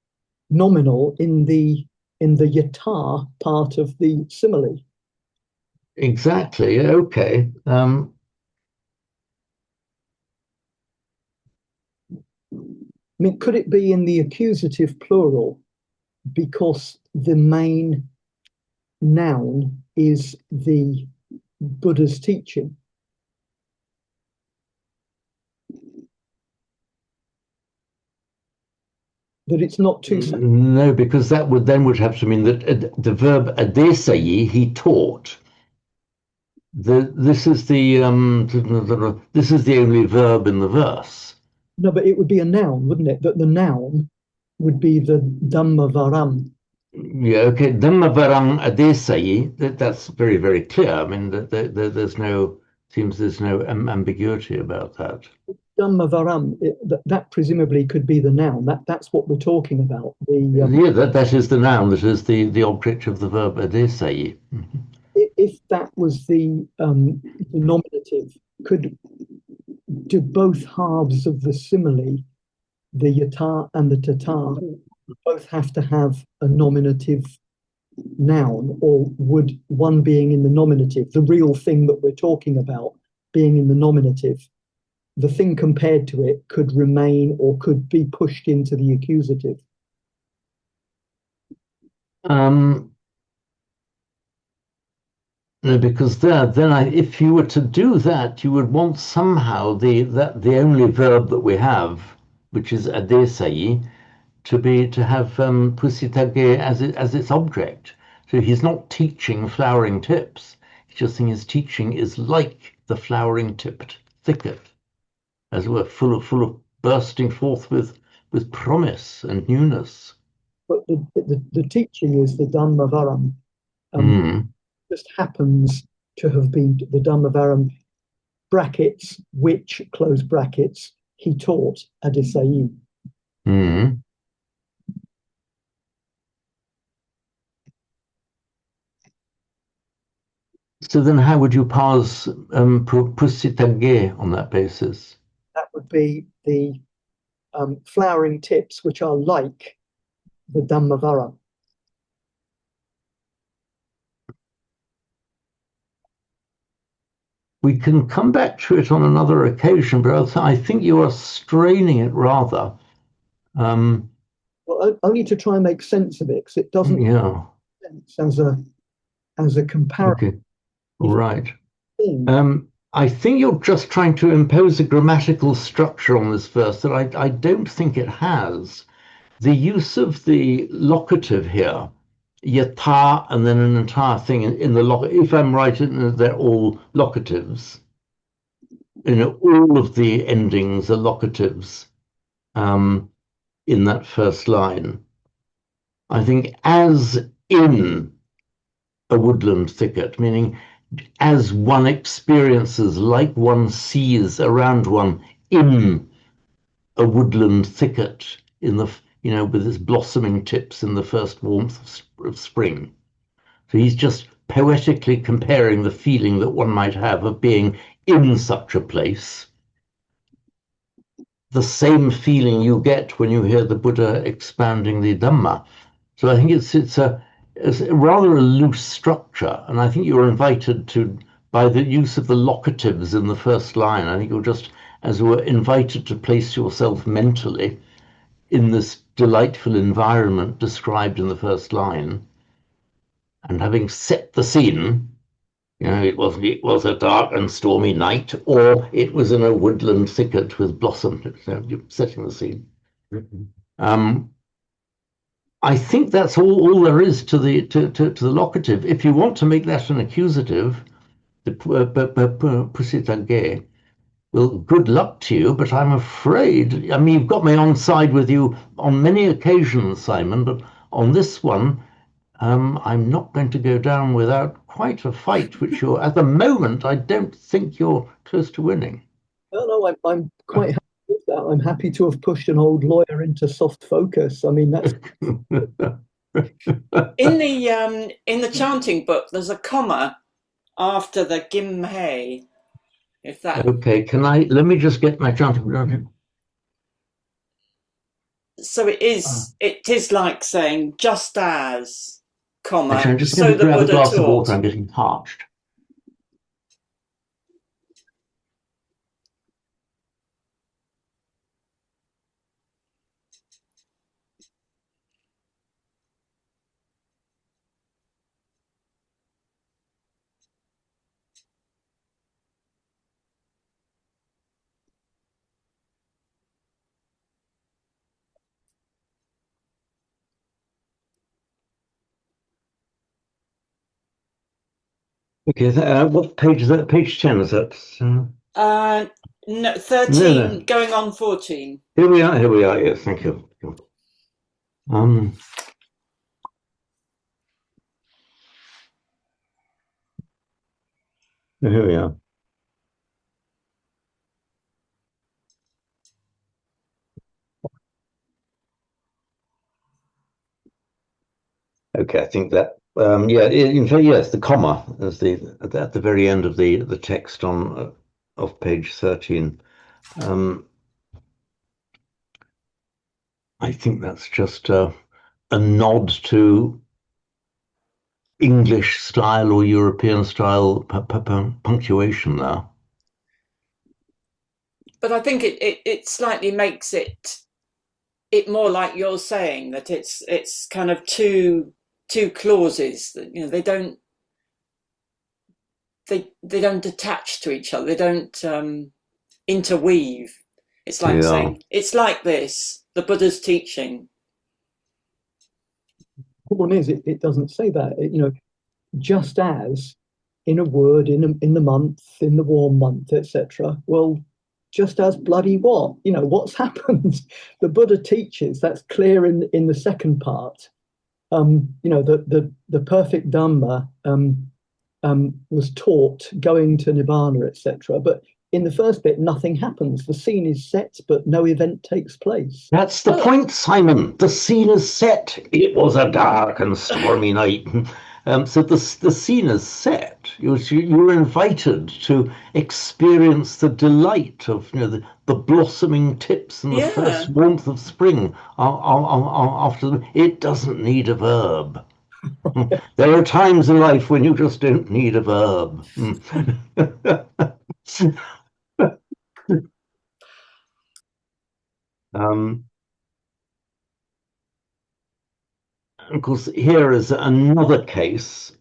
nominal in the yata part of the simile. Exactly. Okay. I mean, could it be in the accusative plural because the main noun is the Buddha's teaching. That it's not too. No, because that would have to mean that the verb adesai, he taught. This is the only verb in the verse. No, but it would be a noun, wouldn't it? That the noun would be the Dhammavaram. Yeah, okay. Dhammavarang adesai. That's very, very clear. I mean, there's no ambiguity about that. Dhammavaram, that presumably could be the noun. That's what we're talking about. Yeah, that is the noun. That is the object of the verb adesai. If that was the nominative, do both halves of the simile, the yata and the tata, both have to have a nominative noun, or would one being in the nominative, the real thing that we're talking about being in the nominative, the thing compared to it could remain or could be pushed into the accusative? No, because if you were to do that, you would want somehow the only verb that we have, which is adesai, to have pusitage as its object. So he's not teaching flowering tips. He's just saying his teaching is like the flowering tipped thicket, as it were, full of bursting forth with promise and newness. But the teaching is the Dhammavaram. Just happens to have been the Dhammavaram brackets, which, close brackets, he taught adesai. So then how would you parse pusitage on that basis? That would be the flowering tips, which are like the Dhammavaram. We can come back to it on another occasion, but I think you are straining it rather. Well, only to try and make sense of it, because it doesn't make sense as a comparison. Okay. Right. I think you're just trying to impose a grammatical structure on this verse that I don't think it has. The use of the locative here, yata, and then an entire thing in the locative. If I'm right, they're all locatives. All of the endings are locatives in that first line. I think as in a woodland thicket, meaning as one experiences, like one sees around one in a woodland thicket in the with its blossoming tips in the first warmth of spring. So he's just poetically comparing the feeling that one might have of being in such a place, the same feeling you get when you hear the Buddha expounding the Dhamma. So I think it's rather a loose structure, and I think you're invited to, by the use of the locatives in the first line, I think you're just, as it were, invited to place yourself mentally in this delightful environment described in the first line. And having set the scene, it was a dark and stormy night, or it was in a woodland thicket with blossom. You're setting the scene. I think that's all there is to the locative. If you want to make that an accusative, the pusitage, well, good luck to you, but I'm afraid, I mean, you've got me on side with you on many occasions, Simon, but on this one, I'm not going to go down without quite a fight, which at the moment, I don't think you're close to winning. No, I'm quite happy with that. I'm happy to have pushed an old lawyer into soft focus. I mean, that's in the chanting book. There's a comma after the gimhe. If that okay, let me just get my chanting. So it is like saying just as, comma. Actually, I'm just so going to grab a glass taught. of water. I'm getting parched. Okay, what page is that? Page 10, is that? No, 13 No. going on 14. Here we are, yes, thank you. Here we are. Okay, I think that yeah. In fact, yes, the comma is at the very end of the text on of page 13. I think that's just a nod to English style or European style punctuation there. But I think it slightly makes it more like you're saying, that it's kind of two clauses that, you know, they don't attach to each other, they don't interweave. It's like saying, it's like this, the Buddha's teaching. The problem is, it doesn't say that. You know, just as in a word, in the month, in the warm month, etc. Well, just as bloody what? You know, what's happened? The Buddha teaches, that's clear in the second part. You know, the perfect Dhamma was taught going to Nibbana, etc. But in the first bit, nothing happens. The scene is set, but no event takes place. That's the point, Simon. The scene is set. It was a dark and stormy night. So the scene is set. You're invited to experience the delight of, you know, the blossoming tips and the first warmth of spring. After it doesn't need a verb. There are times in life when you just don't need a verb. Of course, here is another case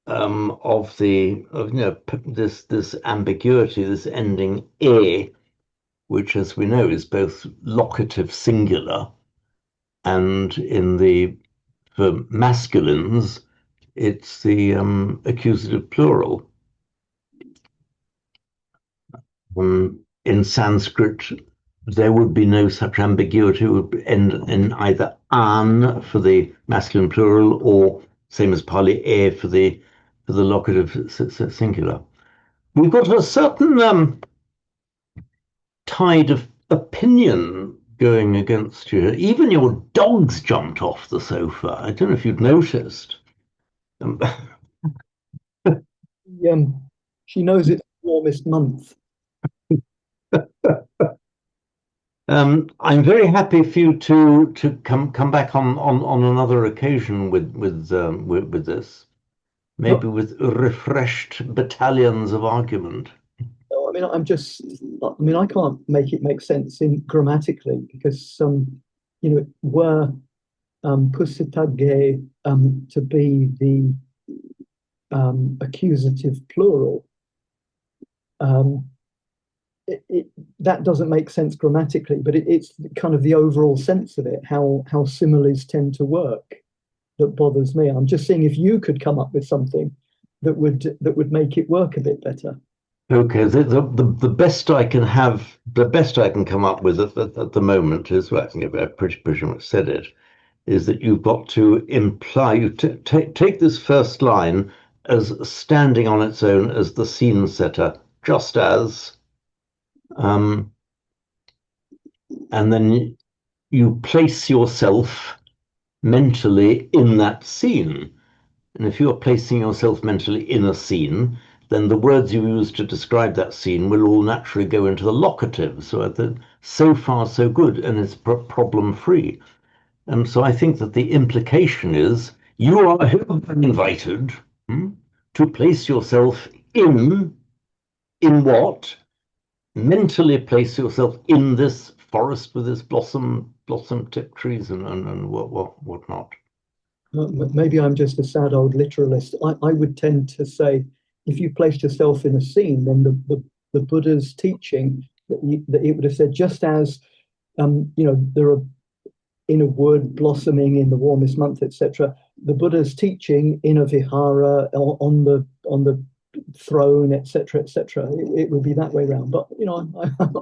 of you know, this ambiguity, this ending "e," which, as we know, is both locative singular, and for masculines, it's the accusative plural. In Sanskrit, there would be no such ambiguity. It would end in either "an" for the masculine plural, or same as Pali, "e" for the locative singular. We've got a certain tide of opinion going against you. Even your dogs jumped off the sofa. I don't know if you've noticed. She knows it's the warmest month. I'm very happy for you to come back on another occasion with this, maybe with refreshed battalions of argument. I mean, I can't make it make sense grammatically, because you know, were pusitage to be the accusative plural, that doesn't make sense grammatically, but it's kind of the overall sense of it, how similes tend to work, that bothers me. I'm just seeing if you could come up with something that would make it work a bit better. Okay, the best I can have, the best I can come up with at the moment is, well, I think I've pretty much said it, is that you've got to imply, you take this first line as standing on its own as the scene setter, just as, and then you place yourself mentally in that scene. And if you're placing yourself mentally in a scene, then the words you use to describe that scene will all naturally go into the locative. So far, so good, and it's problem-free. And so I think that the implication is you are invited to place yourself in what? Mentally place yourself in this forest with this blossom tip trees and whatnot. Maybe I'm just a sad old literalist. I would tend to say, if you placed yourself in a scene, then the Buddha's teaching, that it would have said, just as you know, there are, in a wood blossoming in the warmest month, etc., the Buddha's teaching in a vihara on the throne, etc., etc. It would be that way around. But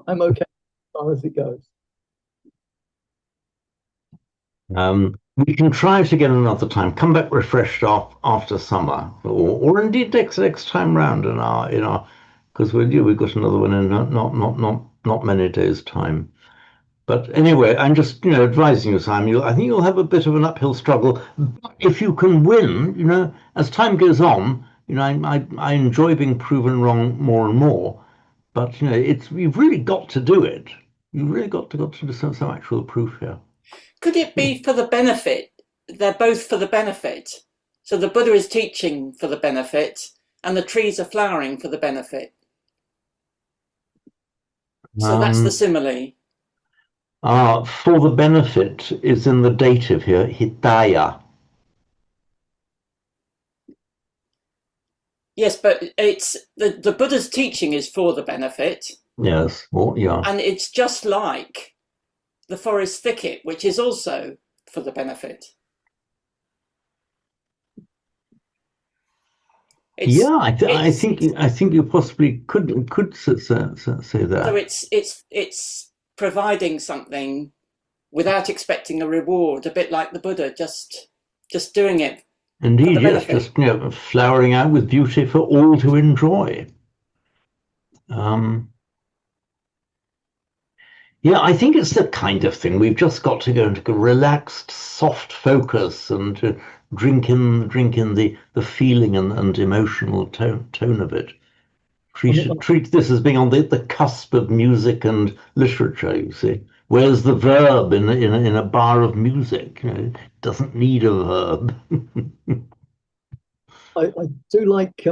I'm okay as far as it goes. We can try it again another time. Come back refreshed after summer, or indeed next time round because we've got another one in not many days' time. But anyway, I'm just advising you, Simon. I think you'll have a bit of an uphill struggle. But if you can win, as time goes on, I enjoy being proven wrong more and more. But you've really got to do it. You've really got to do some actual proof here. Could it be for the benefit? They're both for the benefit. So the Buddha is teaching for the benefit, and the trees are flowering for the benefit. So that's the simile. For the benefit is in the dative here, hitaya. Yes, but it's the Buddha's teaching is for the benefit. Yes, yeah. And it's just like the forest thicket, which is also for the benefit. I think you possibly could say that. So it's providing something without expecting a reward, a bit like the Buddha, just doing it. Indeed, yes, just flowering out with beauty for all to enjoy. I think it's the kind of thing we've just got to go into a relaxed, soft focus and to drink in the feeling and emotional tone of it. Treat this as being on the cusp of music and literature. You see, where's the verb in a bar of music? It doesn't need a verb. I do like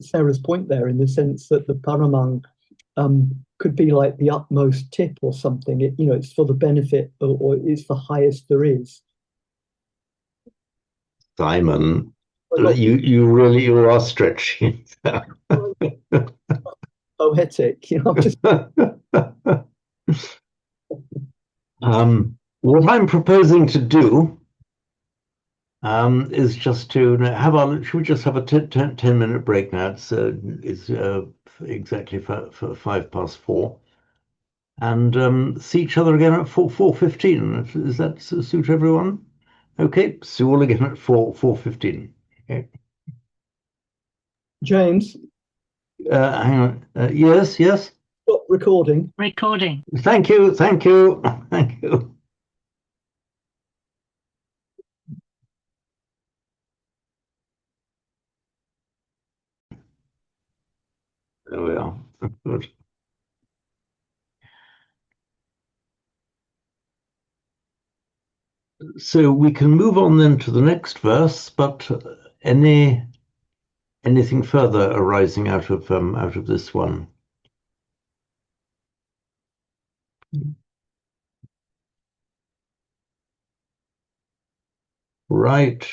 Sarah's point there in the sense that the paramang could be like the utmost tip or something. It's for the benefit or it's the highest there is. Simon, you are stretching. Poetic, just. What I'm proposing to do is just to should we just have a 10-minute break now? It's exactly for 4:05, and see each other again at 4:15. Does that suit everyone? Okay, see you all again at 4:15. Okay. James, hang on. Yes. stop recording. Recording. Thank you. There we are. Good. So we can move on then to the next verse, but anything further arising out of this one? Right.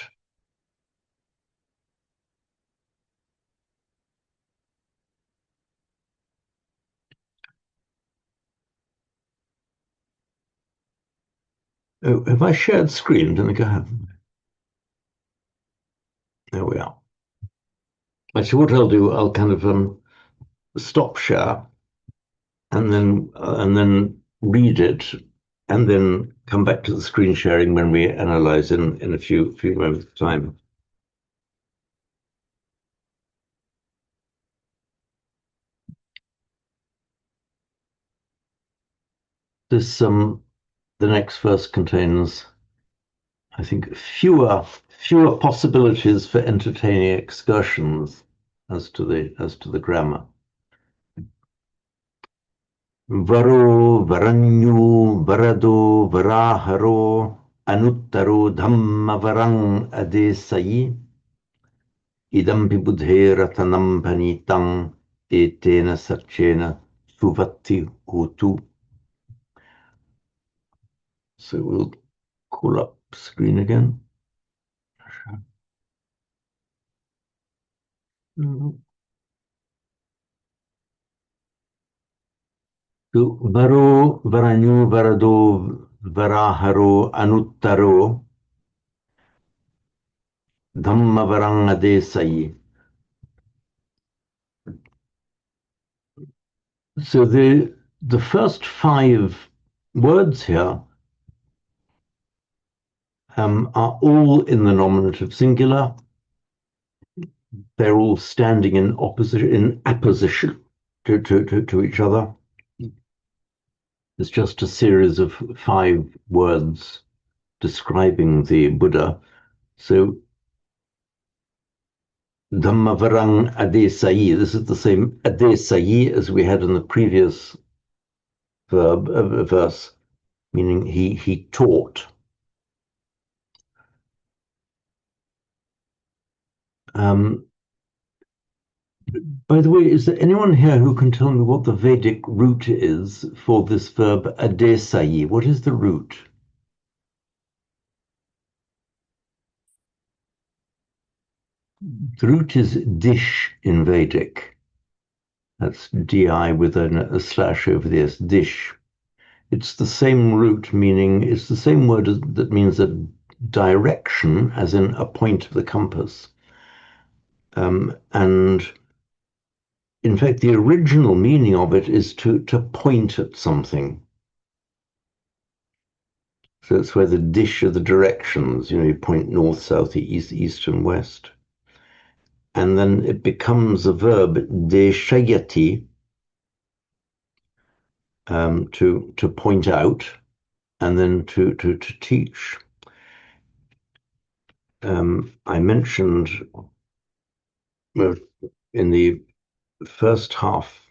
Oh, have I shared screen? Don't think I have. There we are. So what I'll do, I'll kind of stop share and then read it and then come back to the screen sharing when we analyze in a few moments time. This the next verse contains, I think, fewer possibilities for entertaining excursions as to the grammar. Varo, varanyu, varado, varaharo, anuttaro dhamma varang adesayi, idampi buddheratanam panitang, etena sarchena suvatti hutu. So we'll call up screen again. So varo, varanyu, varado, varaharo, anuttaro. Dhammavaranga Desai. So the first 5 words here are all in the nominative singular. They're all standing in apposition to each other. It's just a series of 5 words describing the Buddha. So Dhammavarang Adesai, this is the same Adesai as we had in the previous verse, meaning he taught. By the way, is there anyone here who can tell me what the Vedic root is for this verb adesai? What is the root? The root is dish in Vedic. That's di with a slash over the s, dish. It's the same root, meaning it's the same word that means a direction, as in a point of the compass. And in fact, the original meaning of it is to point at something. So it's where the dish are the directions, you point north, south, east, and west. And then it becomes a verb, deshayati, to point out, and then to teach. I mentioned in the first half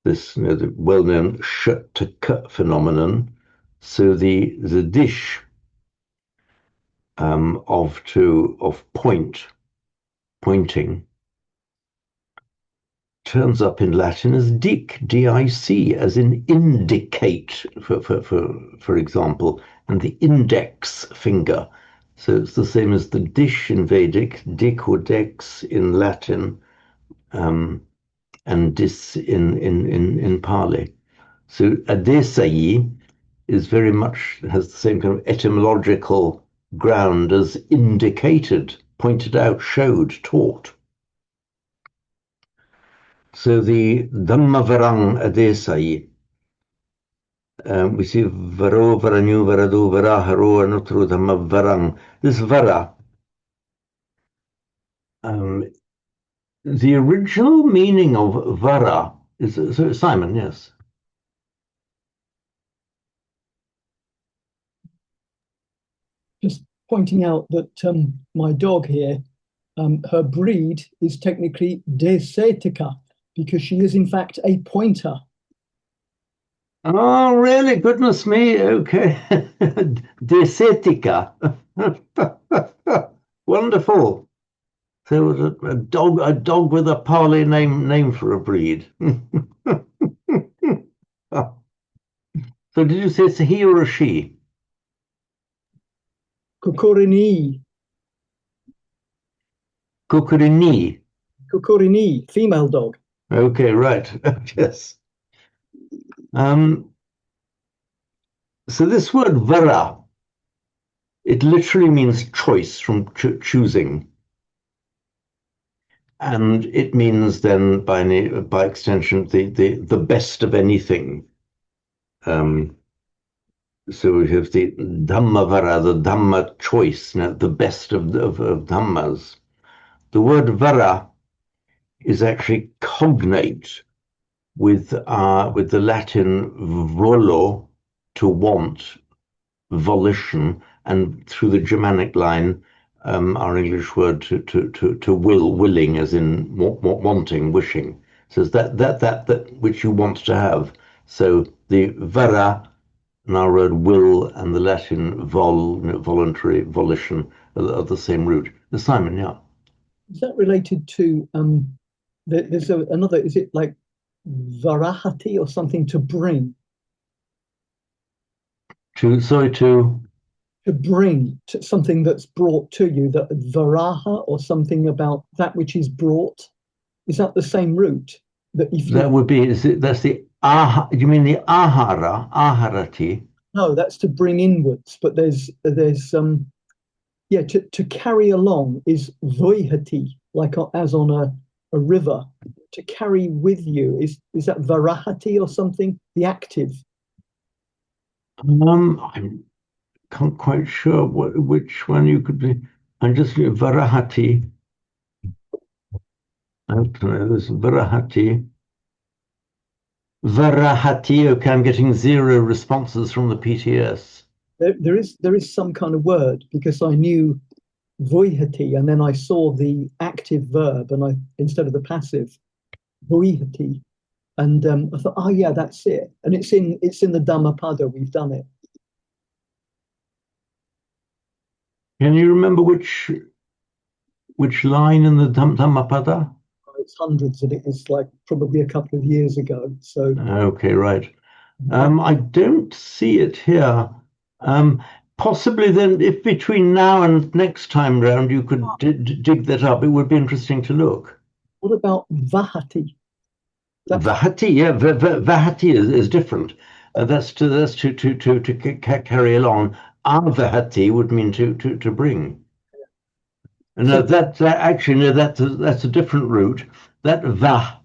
this the well-known sh to k phenomenon. So the dish of pointing turns up in Latin as dic, D-I-C, as in indicate, for example, and the index finger. So it's the same as the dish in Vedic, dic or dex in Latin, and dis in Pali. So adesai is very much, has the same kind of etymological ground as indicated, pointed out, showed, taught. So the Dhammavarang Adesai, we see Varo, Varanyu, Varadu, Varaharo, Anutru, Dhammavarang. This Vara, the original meaning of Vara is, so Simon, yes. Just pointing out that my dog here, her breed is technically Desetica, because she is in fact a pointer. Oh, really? Goodness me. Okay. Desetica. Wonderful. There was a dog with a Pali name for a breed. So did you say it's a he or a she? Kukurini. Kukurini. Kukurini, female dog. Okay, right. Yes. So this word vara, it literally means choice, from choosing. And it means then, by extension, the best of anything. So we have the Dhammavara, the Dhamma choice, the best of Dhammas. The word vara is actually cognate with the Latin volo, to want, volition, and through the Germanic line, our English word to willing, as in wanting, wishing. So it's that which you want to have. So the vara, and our word will, and the Latin voluntary, volition, are the same root. Simon, yeah. Is that related to there's another, is it like varahati or something, to bring? To bring to something that's brought to you, that varaha, or something about that which is brought. Is that the same root? That would be, that's the aha, you mean the aharati? No, that's to bring inwards, but there's yeah, to carry along is voihati, like as on a river. To carry with you is that varahati or something? The active. I'm can't quite sure which one you could be. I'm just Varahati. I don't know. There's Varahati. Varahati. Okay, I'm getting 0 responses from the PTS. There is some kind of word because I knew voihati and then I saw the active verb and I instead of the passive voihati and I thought, oh yeah, that's it. And it's in the Dhammapada. We've done it. Can you remember which line in the Dhammapada? It's hundreds, and it is like probably a couple of years ago. So okay, right. I don't see it here. Possibly then, if between now and next time round you could dig that up, it would be interesting to look. What about vahati? Vahati, yeah, vahati is different. That's to carry along. Avahati would mean to bring. No, that actually no, that's a different root. That va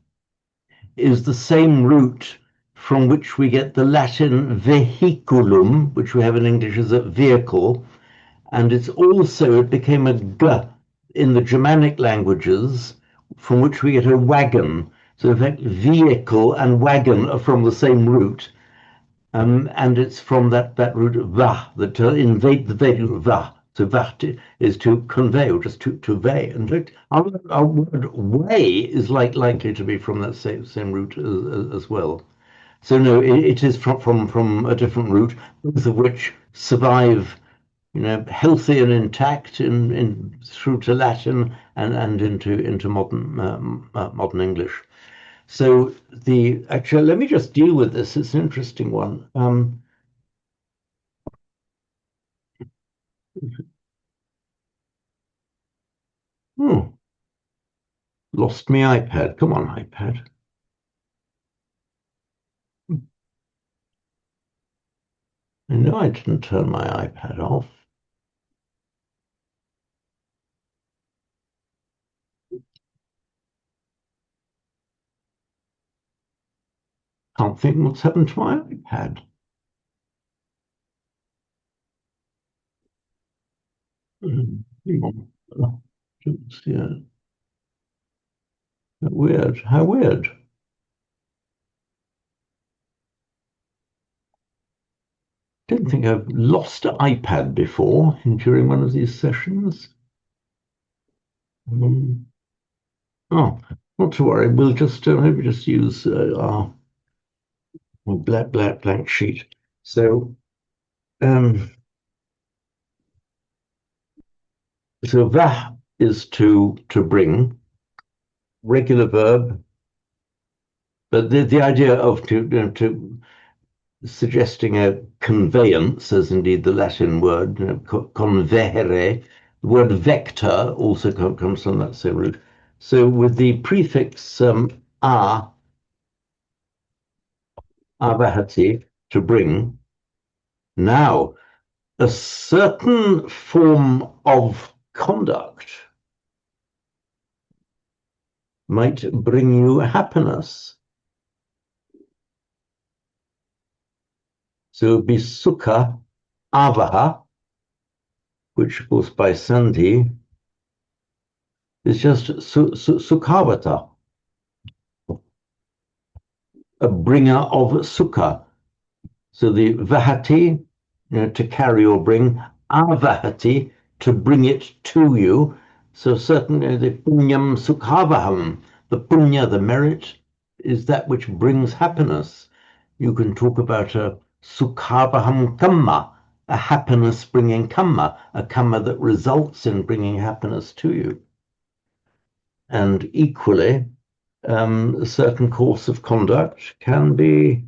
is the same root from which we get the Latin vehiculum, which we have in English as a vehicle, and it became a g in the Germanic languages, from which we get a wagon. So in fact, vehicle and wagon are from the same root. And it's from that root va, that to invade the Vedic va. So va is to convey, or just to weigh. And our word weigh is likely to be from that same root as well. So no, it is from a different root, both of which survive, healthy and intact in through to Latin and into modern English. So actually, let me just deal with this. It's an interesting one. Lost my iPad. Come on, iPad. I know I didn't turn my iPad off. Can't think what's happened to my iPad. Hang on. Yeah. Weird. How weird. Don't think I've lost an iPad before during one of these sessions. Oh, not to worry. We'll just maybe just use our blank sheet. So, so vah is to bring, regular verb, but the idea of to suggesting a conveyance, as indeed the Latin word convere. The word vector also comes from that same root. So with the prefix avahati, to bring, now a certain form of conduct might bring you happiness. So it would be sukha avaha, which of course by sandhi is just sukhavata, a bringer of sukha. So the vahati, to carry or bring, avahati, to bring it to you. So certainly the punyam sukhavaham, the punya, the merit, is that which brings happiness. You can talk about a sukhavaham kamma, a happiness bringing kamma, a kamma that results in bringing happiness to you. And equally, a certain course of conduct can be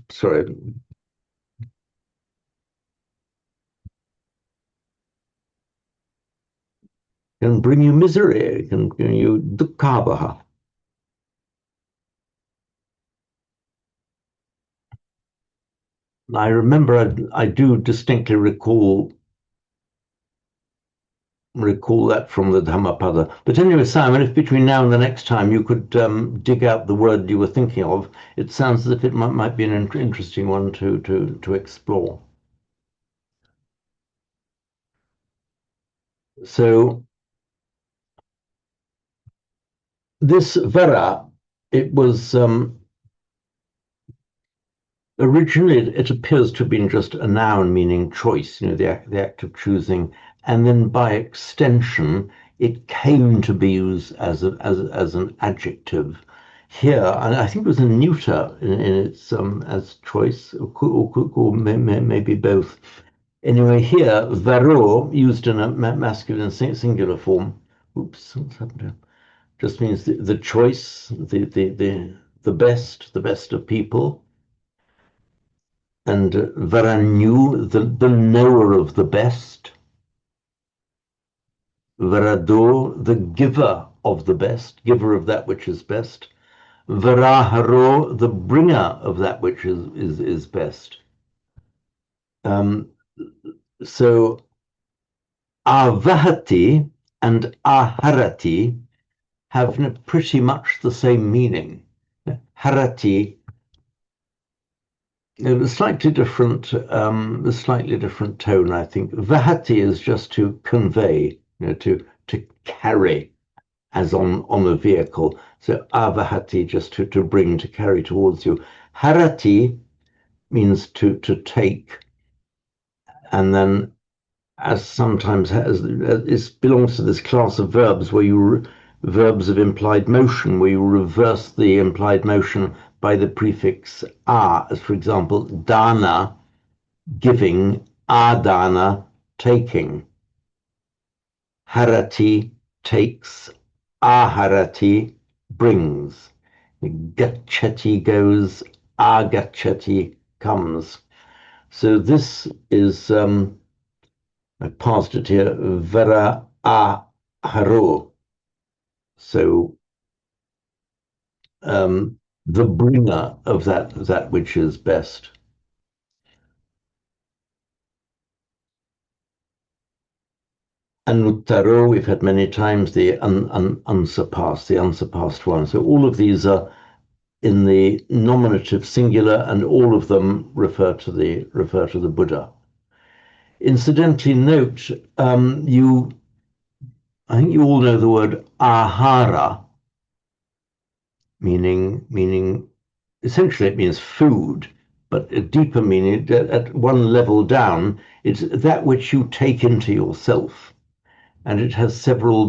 sorry. Can bring you misery, can bring you dukkha. I remember I do distinctly recall that from the Dhammapada. But anyway, Simon, if between now and the next time you could dig out the word you were thinking of, it sounds as if it might be an interesting one to explore. So this Vara, it was originally it appears to have been just a noun meaning choice, the act of choosing, and then by extension it came to be used as an adjective. Here, and I think it was a neuter in its as choice, or maybe both. Anyway, here varo used in a masculine singular form. Oops, what's happened here? Just means the choice, the best of people. And Varanyu, the knower of the best. Varado, the giver of the best, giver of that which is best. Varaharo, the bringer of that which is best. So Avahati and Aharati have pretty much the same meaning. Harati, a slightly different tone, I think. Vahati is just to convey, to carry, as on a vehicle. So avahati, just to bring, to carry towards you. Harati means to take, and then as sometimes it belongs to this class of verbs where verbs of implied motion, where you reverse the implied motion by the prefix a, as for example, dana, giving, adana, taking. Harati, takes, aharati, brings. Gachati goes, agachati comes. So this is, I passed it here, vera aharo. So the bringer of that which is best. Anuttaro, we've had many times, the unsurpassed one. So all of these are in the nominative singular, and all of them refer to the Buddha. Incidentally, note, I think you all know the word ahara, meaning essentially it means food, but a deeper meaning, at one level down, it's that which you take into yourself. And it has several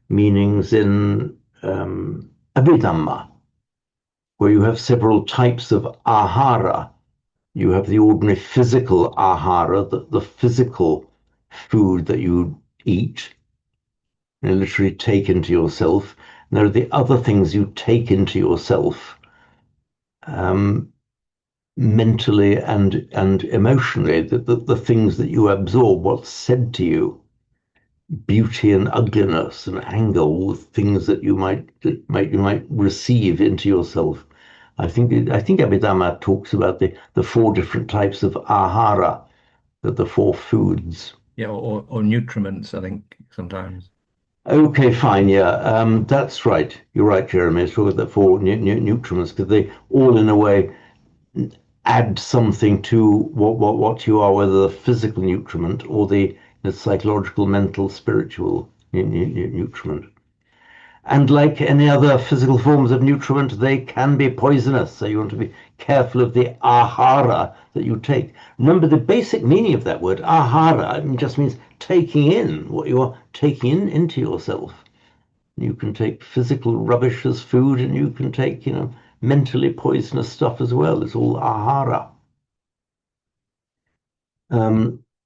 meanings in Abhidhamma, where you have several types of ahara. You have the ordinary physical ahara, the physical food that you eat, and literally take into yourself. And there are the other things you take into yourself, mentally and emotionally, the things that you absorb, what's said to you. Beauty and ugliness and anger, all things that you might receive into yourself. I think Abhidhamma talks about the four different types of ahara, the four foods. Yeah, or nutriments, I think sometimes. Okay, fine, yeah, that's right. You're right, Jeremy. It's about the four nutriments, because they all, in a way, add something to what you are, whether the physical nutriment or the psychological, mental, spiritual nutriment. And like any other physical forms of nutriment, they can be poisonous. So you want to be careful of the ahara that you take. Remember, the basic meaning of that word, ahara, just means taking in, what you are taking into yourself. You can take physical rubbish as food, and you can take, mentally poisonous stuff as well. It's all ahara.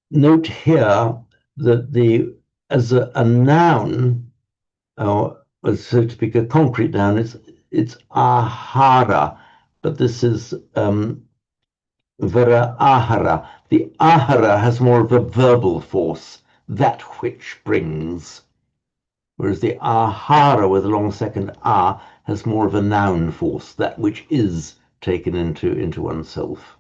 Note here that as a noun, or so to speak, a concrete noun, it's ahara, but this is vera ahara. The ahara has more of a verbal force, that which brings, whereas the ahara with a long second ah has more of a noun force, that which is taken into oneself.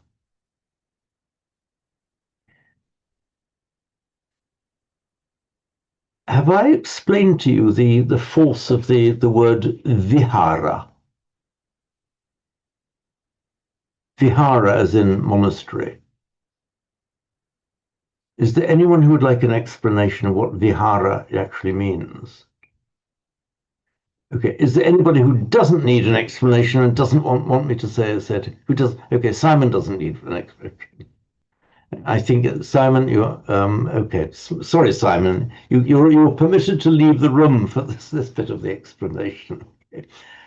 Have I explained to you the force of the word vihara? Vihara as in monastery. Is there anyone who would like an explanation of what vihara actually means? Okay, is there anybody who doesn't need an explanation and doesn't want me to say it? Who does? Okay, Simon doesn't need an explanation. I think Simon, you're okay. Sorry, Simon, you're permitted to leave the room for this bit of the explanation. Okay.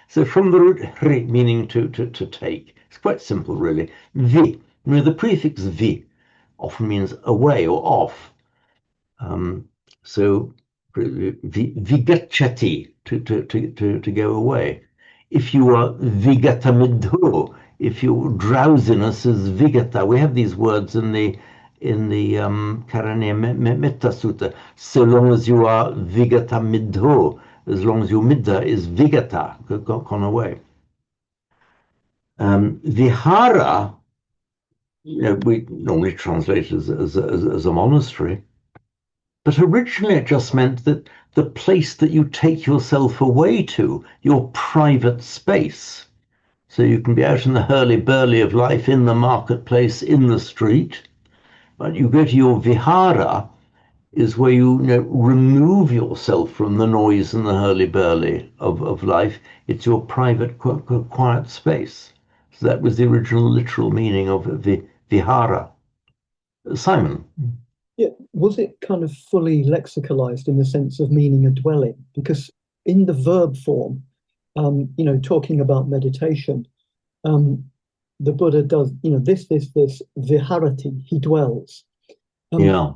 So from the root re, meaning to take, it's quite simple, really. Vi, the prefix vi often means away or off. So vigacchati, to go away. If you are vigatamidho, if your drowsiness is vigata, we have these words in the Karaniya Metta Sutta. So long as you are vigatamidho, as long as your midda is vigata, gone away. Vihara, we normally translate as a monastery. But originally it just meant that the place that you take yourself away to, your private space. So you can be out in the hurly-burly of life, in the marketplace, in the street, but you go to your vihara, is where you remove yourself from the noise and the hurly-burly of life. It's your private, quiet space. So that was the original literal meaning of vihara. Simon? Yeah, was it kind of fully lexicalized in the sense of meaning a dwelling? Because in the verb form, talking about meditation, the Buddha does, this, viharati, he dwells. Yeah.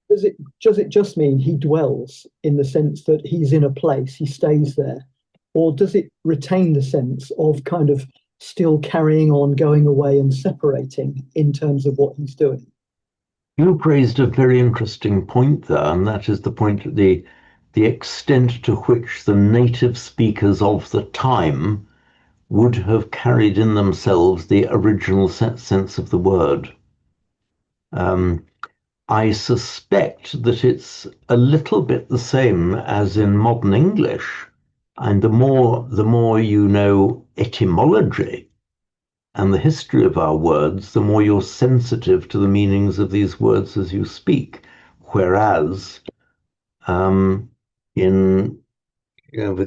Does it just mean he dwells in the sense that he's in a place, he stays there? Or does it retain the sense of kind of still carrying on, going away and separating in terms of what he's doing? You raised a very interesting point there, and that is the point, the extent to which the native speakers of the time would have carried in themselves the original sense of the word. I suspect that it's a little bit the same as in modern English, and the more you know etymology and the history of our words, the more you're sensitive to the meanings of these words as you speak. Whereas, with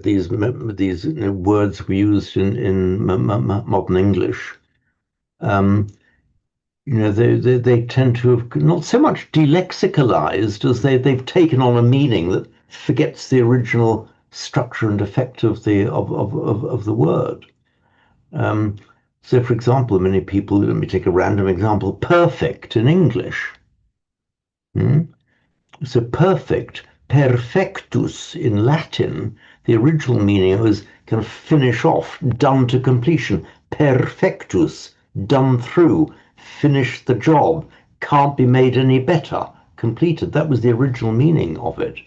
these words we use in modern English, they tend to have not so much delexicalized as they've taken on a meaning that forgets the original structure and effect of the word. So, for example, many people, let me take a random example, perfect in English. So perfect, perfectus in Latin, the original meaning was kind of finish off, done to completion. Perfectus, done through, finish the job, can't be made any better, completed. That was the original meaning of it.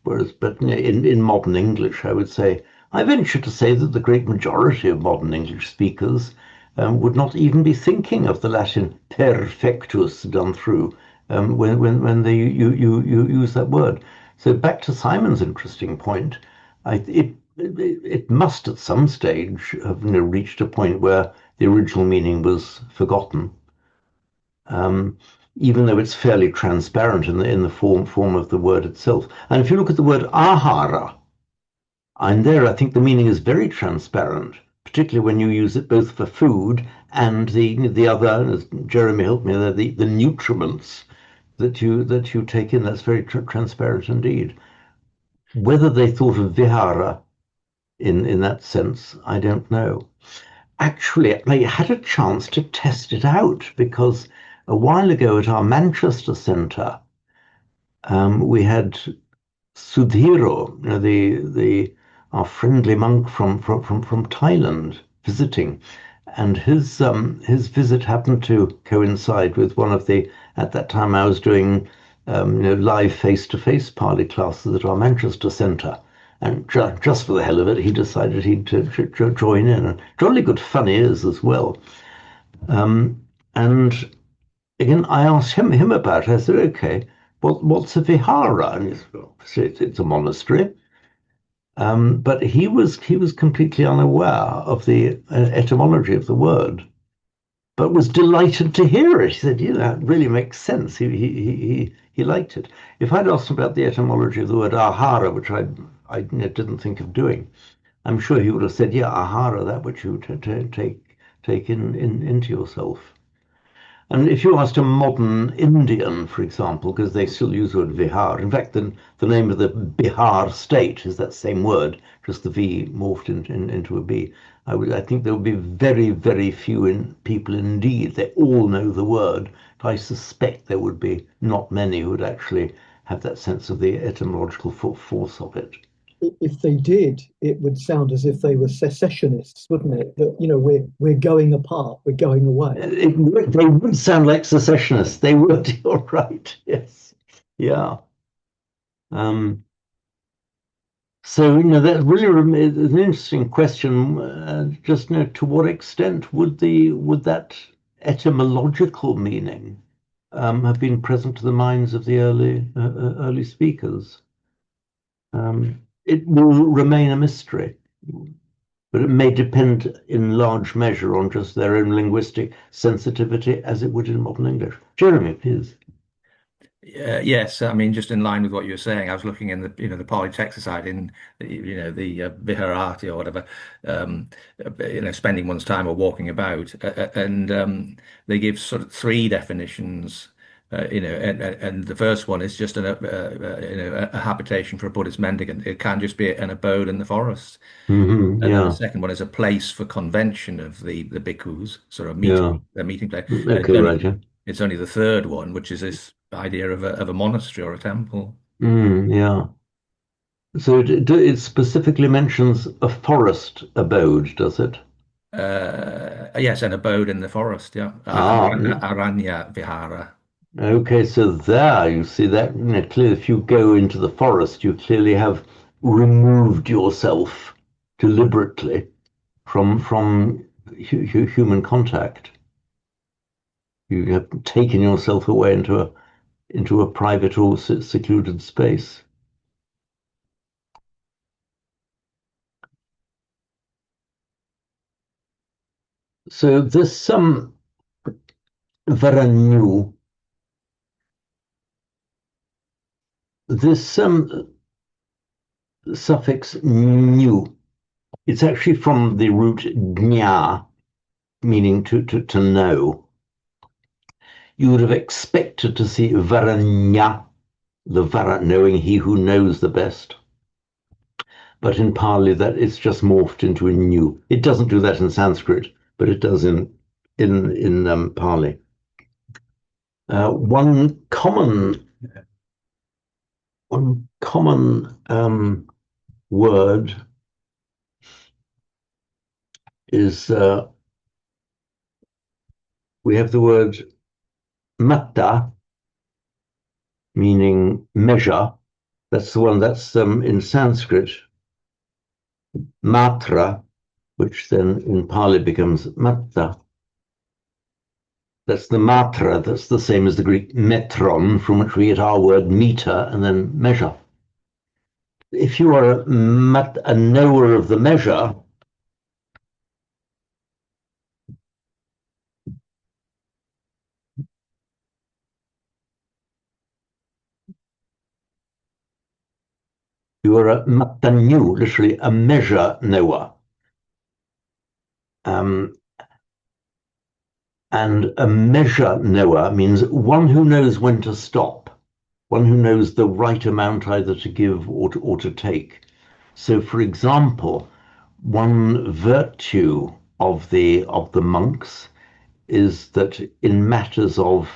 But in modern English, I would say, I venture to say that the great majority of modern English speakers would not even be thinking of the Latin perfectus, done through, when they use that word. So back to Simon's interesting point, it must at some stage have reached a point where the original meaning was forgotten, even though it's fairly transparent in the form of the word itself. And if you look at the word ahara, and there I think the meaning is very transparent, particularly when you use it both for food and the other, as Jeremy helped me there, the nutriments that you take in. That's very transparent indeed. Whether they thought of vihara in that sense, I don't know. Actually, I had a chance to test it out because a while ago at our Manchester centre, we had Sudhiro, our friendly monk from Thailand, visiting, and his visit happened to coincide with one of the, at that time I was doing live face-to-face Pali classes at our Manchester centre, and just for the hell of it, he decided he'd join in, and jolly good fun he is as well. And again, I asked him about it. I said, okay, what's a vihara? And it's a monastery. But he was completely unaware of the etymology of the word, but was delighted to hear it. He said, "Yeah, that really makes sense." He liked it. If I'd asked him about the etymology of the word ahara, which I didn't think of doing, I'm sure he would have said, "Yeah, ahara, that which you take into yourself." And if you asked a modern Indian, for example, because they still use the word Vihar, in fact, the name of the Bihar state is that same word, just the V morphed into a B. I think there would be very, very few people indeed. They all know the word. But I suspect there would be not many who would actually have that sense of the etymological force of it. If they did, it would sound as if they were secessionists, wouldn't it? That, you know, we're going apart, we're going away. They would sound like secessionists. They would. You're right. Yes. Yeah. So, that really is an interesting question. Just to what extent would that etymological meaning have been present to the minds of the early speakers? It will remain a mystery, but it may depend in large measure on just their own linguistic sensitivity, as it would in modern English. Jeremy, please. Yes, I mean, just in line with what you were saying, I was looking in the Pali text side in the Viharati or whatever, spending one's time or walking about, and they give sort of three definitions. And the first one is just a habitation for a Buddhist mendicant. It can just be an abode in the forest. And then the second one is a place for convention of the bhikkhus, sort of a meeting place. Okay, right. Yeah. It's only the third one, which is this idea of a monastery or a temple. Yeah. So it specifically mentions a forest abode, does it? Yes, an abode in the forest. Yeah, Aranya Vihara. Okay, so there you see that clearly. If you go into the forest, you clearly have removed yourself deliberately from human contact. You have taken yourself away into a private or secluded space. So this Varanyu, this suffix new, it's actually from the root gnya, meaning to know. You would have expected to see Varanya, the Vara, knowing he who knows the best. But in Pali, that it's just morphed into a new. It doesn't do that in Sanskrit, but it does in Pali. One common word is we have the word matta, meaning measure. That's the one that's in Sanskrit. Matra, which then in Pali becomes matta. That's the matra, that's the same as the Greek metron, from which we get our word meter and then measure. If you are a knower of the measure, you are a matanyu, literally a measure knower. And a measure knower means one who knows when to stop, one who knows the right amount either to give or to take. So, for example, one virtue of the monks is that in matters of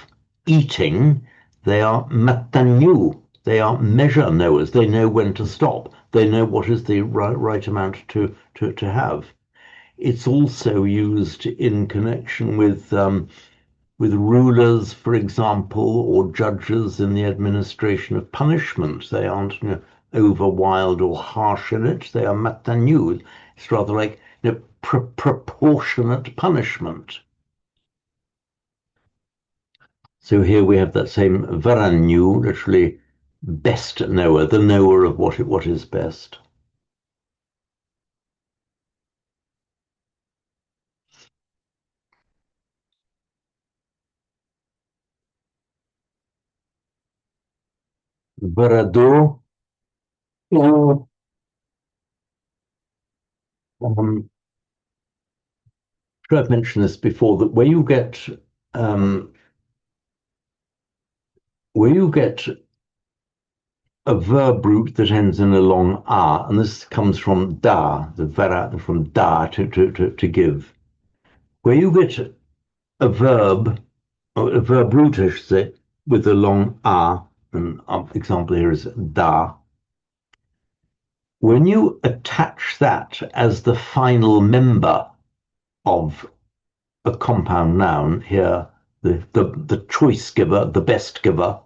eating, they are matanyu, they are measure knowers. They know when to stop. They know what is the right amount to have. It's also used in connection with rulers, for example, or judges in the administration of punishment. They aren't over wild or harsh in it. They are matanyu. It's rather like proportionate punishment. So here we have that same varanyu, literally best knower, the knower of what is best. Varado. I've mentioned this before, that where you get a verb root that ends in a long R, and this comes from da, the vara from da to give. Where you get a verb, or a verb root, I should say, with a long R, an example here is da. When you attach that as the final member of a compound noun, here the choice giver, the best giver,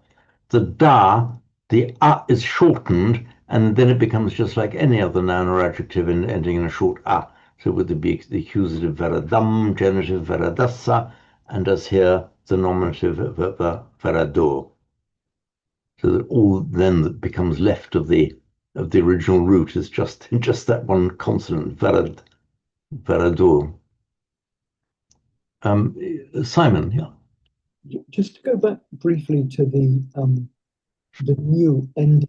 the da, the a is shortened, and then it becomes just like any other noun or adjective ending in a short a. So it would be the accusative veradam, genitive veradassa, and as here the nominative verado. So that all then that becomes left of the original root is just that one consonant, verado. Simon, yeah. Just to go back briefly to the new end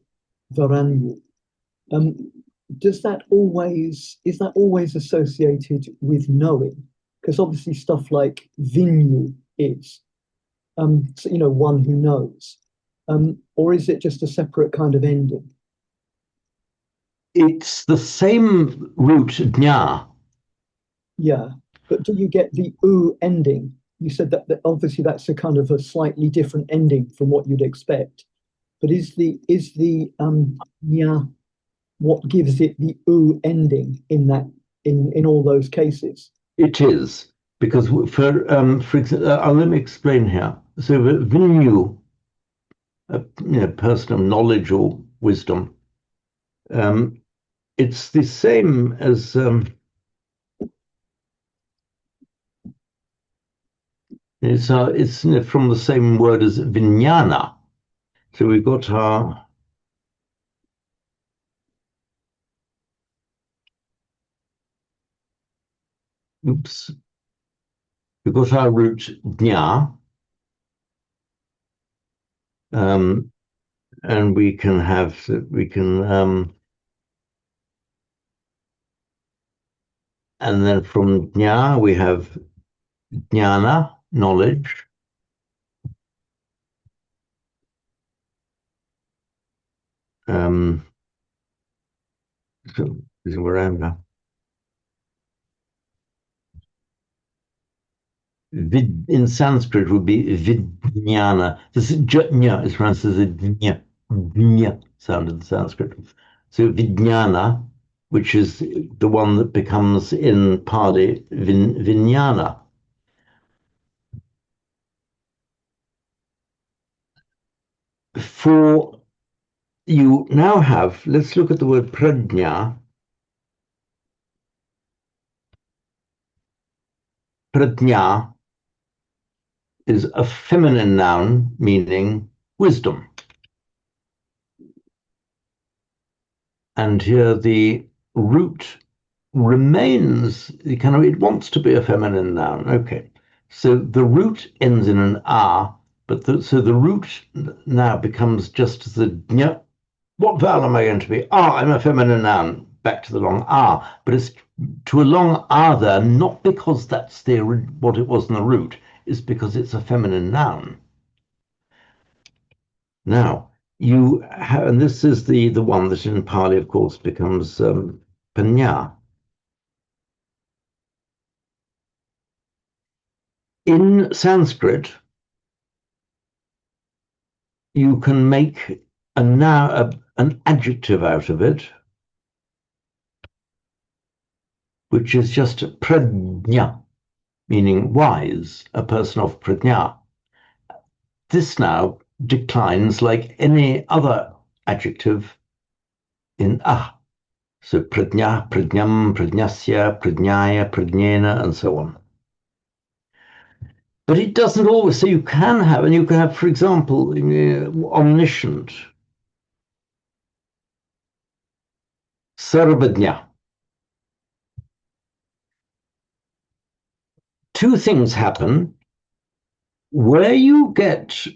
varanyu, is that always associated with knowing? Because obviously stuff like vinyu is, so, one who knows, or is it just a separate kind of ending? It's the same root, dnya. Yeah, but do you get the u ending? You said that obviously that's a kind of a slightly different ending from what you'd expect. But is the nya what gives it the u ending in all those cases? It is, because for example, let me explain here. So vinyu, a person of knowledge or wisdom, it's the same as it's from the same word as vijnana. So we've got our we've got our root dnya, and we can and then from dnya we have jnana, knowledge. So we're around in Sanskrit would be vijnana. This jnya is pronounced as a dnya sound in Sanskrit. So vijnana, which is the one that becomes in Pali vijnana. For you now have, let's look at the word prajna. Prajna is a feminine noun meaning wisdom. And here the root remains, it wants to be a feminine noun. Okay. So the root ends in an R, but so the root now becomes just the dnya. What vowel am I going to be? I'm a feminine noun. Back to the long R. But it's to a long R there, not because that's what it was in the root, is because it's a feminine noun. Now, you have, and this is the one that in Pali, of course, becomes panya. In Sanskrit, you can make an adjective out of it, which is just prajna, meaning wise, a person of prajna. This now declines like any other adjective in ah. So prajna, prajnam, prajnasya, prajnaya, prajnena, and so on. But it doesn't always. So you can have, for example, omniscient, sarvajna. Two things happen where you get,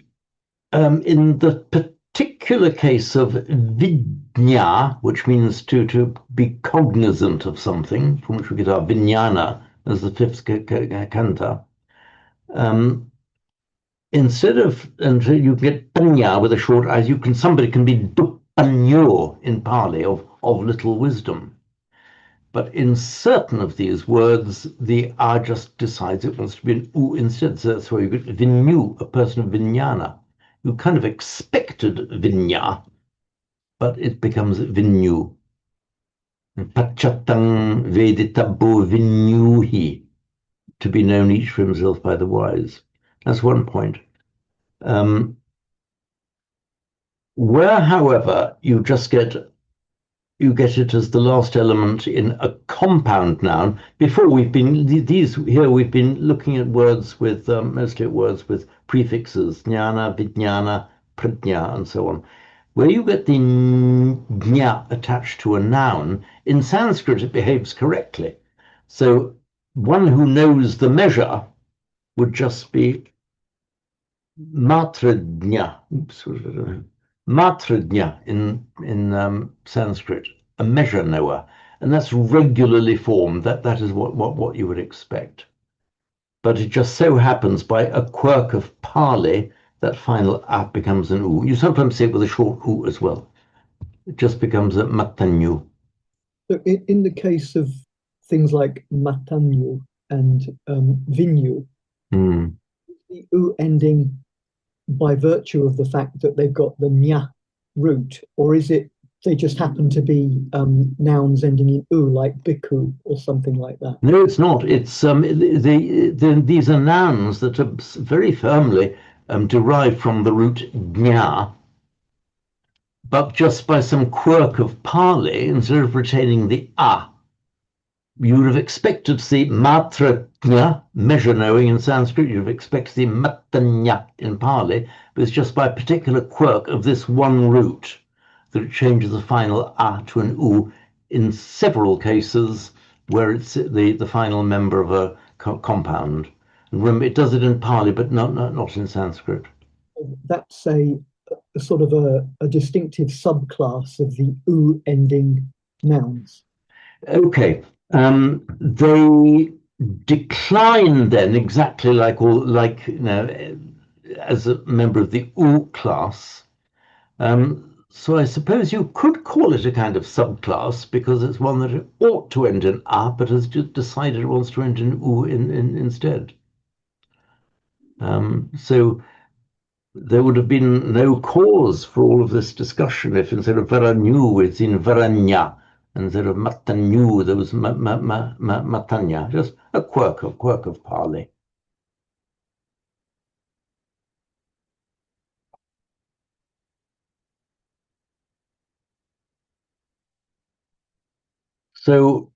in the particular case of vidya, which means to be cognizant of something, from which we get our vijnana as the fifth kanta. Instead of, and so you get panya with a short I, somebody can be dupanyo in Pali, of little wisdom. But in certain of these words, the A just decides it wants to be an U instead. So that's why you get Vinyu, a person of Vijnana. You kind of expected Vinya, but it becomes Vinyu. Pachatang Veditabo Vinyuhi, to be known each for himself by the wise. That's one point. Where, however, you get it as the last element in a compound noun. Before we've been looking at words with mostly words with prefixes jnana, vijnana, prajna, and so on. Where you get the jna attached to a noun, in Sanskrit it behaves correctly. So one who knows the measure would just be matrajna. Matrajna in Sanskrit, a measure knower, and that's regularly formed. That is what you would expect. But it just so happens by a quirk of Pali that final a becomes an u. You sometimes say it with a short u as well. It just becomes a matanyu. So in the case of things like matanyu and vinyu, the u ending by virtue of the fact that they've got the nya root, or is it they just happen to be nouns ending in u, like bhikkhu or something like that? No, it's not. It's these are nouns that are very firmly derived from the root jna, but just by some quirk of Pali, instead of retaining the a, you would have expected to see matrajna, measure knowing in Sanskrit, you'd have expected to see matanya in Pali, but it's just by a particular quirk of this one root that it changes the final a to an u in several cases where it's the final member of a compound. And remember, it does it in Pali, but not in Sanskrit. That's a sort of a distinctive subclass of the u ending nouns. Okay. They decline then exactly like as a member of the U class. So I suppose you could call it a kind of subclass because it's one that ought to end in A, but has just decided it wants to end in U instead. So there would have been no cause for all of this discussion if instead of Varanyu it's in Varanya. Instead of matanyu, there was matanya, just a quirk of Pali. So,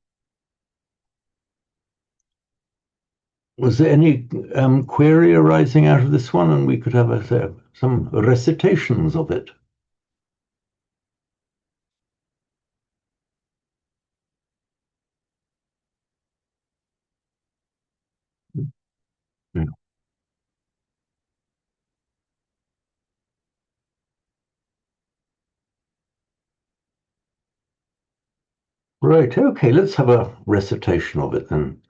was there any query arising out of this one? And we could have some recitations of it. Yeah. Right. Okay. Let's have a recitation of it then.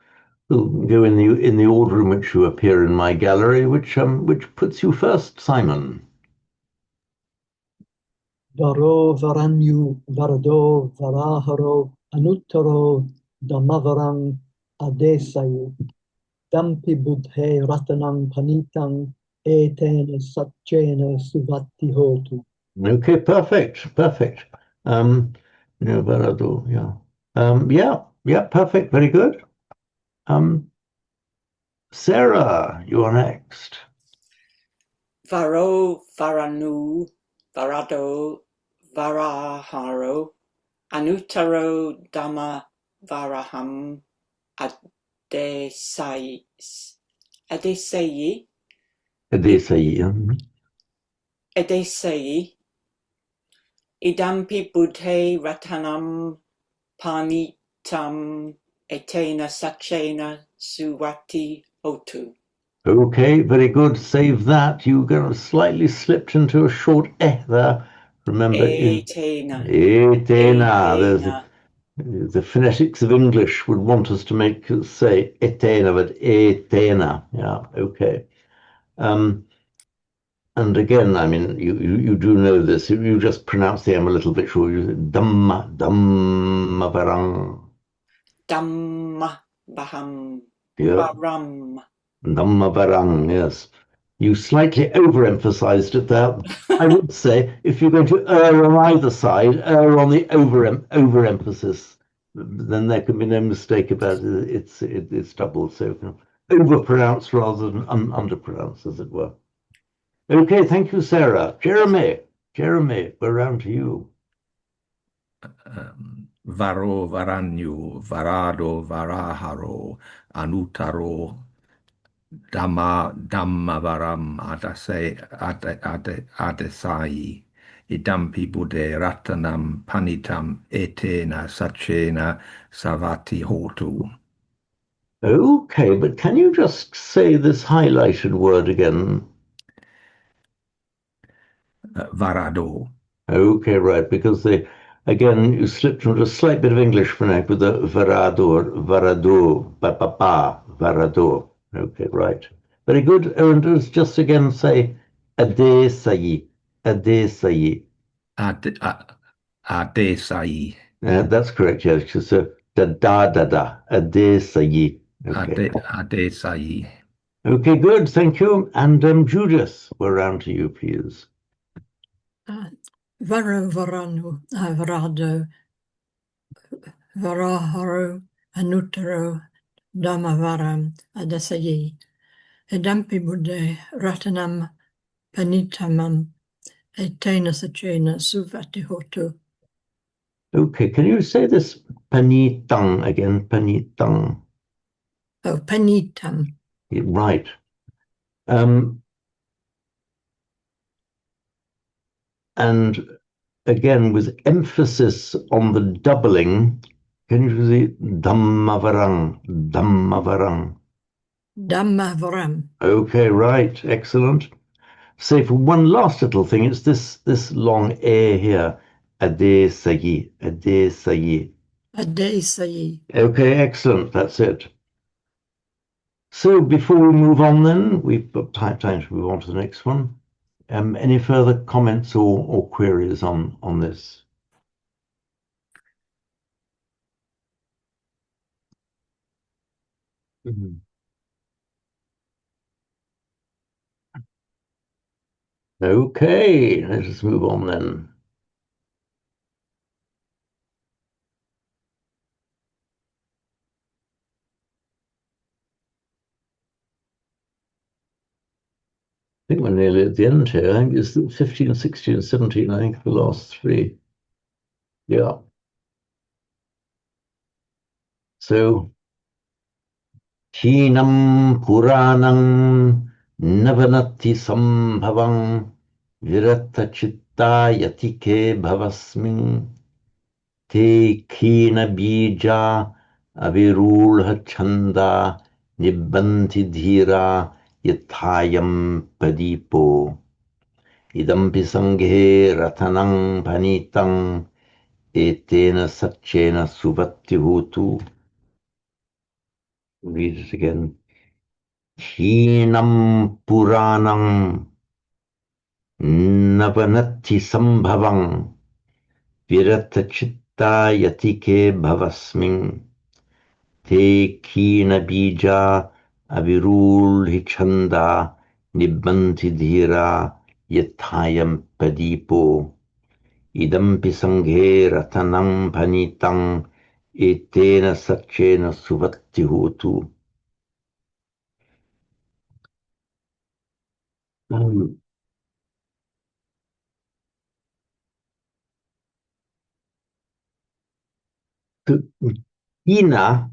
We'll go in the order in which you appear in my gallery, which puts you first, Simon. Varo varanyu varado varaharo anuttaro damavarang adesayu dampi buddhe ratanang panitang etena satchena suvati hotu. Okay, perfect. Varado, yeah. Yeah, perfect, very good. Sarah, you are next. Varo, varanu, varado, varaharo, anuttaro, dhamma, varaham, adesais, Adesei, idampi buddhe ratanam panitam etena sachena suwati hotu. Okay, very good. Save that. You slightly slipped into a short there. Remember, Etena. etena. The phonetics of English would want us to say etena, but etena. Yeah, okay. And again, I mean, you do know this. You just pronounce the M a little bit short. You say Dhammavarang. Dhammavaham. Yeah. Varam. Dhammavarang, yes. You slightly overemphasized it there. I would say if you're going to err on either side, err on the overemphasis, then there can be no mistake about it. It's doubled, so overpronounced rather than underpronounced, as it were. Okay, thank you, Sarah. Jeremy, we're round to you. Varo, varanyu, varado, varaharo, anutaro, Dhammavaram adesai idampi buddhe ratanam panitam etena sachena savati hotu. Okay, but can you just say this highlighted word again? Varado. Okay, right, because again, you slipped into a slight bit of English phonetic with the varado, varado. Okay, right. Very good. And just again say adesai. Adesai. That's correct, yes. So adesai. Okay. Adesai. Okay, good. Thank you. And Judith, we're round to you, please. Varo, varano, varado, varaharo, anutaro, dhammavaram, adasayi, idampi buddhe ratanam panitamam, etena sachena suvati hotu. Okay, can you say this panitang again? Panitang. Oh, panitam. Right. And again, with emphasis on the doubling, can you say Dhammavarang? Dhammavaram. Okay, right, excellent. Say for one last little thing, it's this long A here. Adesai. Adesayi. Okay, excellent. That's it. So before we move on then, we've got time to move on to the next one. Any further comments or queries on this? Mm-hmm. Okay, let us move on then. I think we're nearly at the end here. I think it's 15, 16, 17, I think the last three. Yeah. So, Heenam Puranam Navanati Sambhavam Virata Chitta Yatike Bhavasmin Te Khina Bija Avirulha Chanda Nibbanti Dhira Yathayam Padipo Idampi Sanghe Ratanang Panitang Etena Sachena Suvatti Hutu. Read it again. Heenam Puranam Navanati Sambhavam Virata Chitta Yatike Bhavasmin Te Khina Bija Avirul Hichanda Nibbanti Dhira Yathayam Padipo Idampi Sanghe Ratanam Panitang Etena Sachena Suvatti Hotu. Hina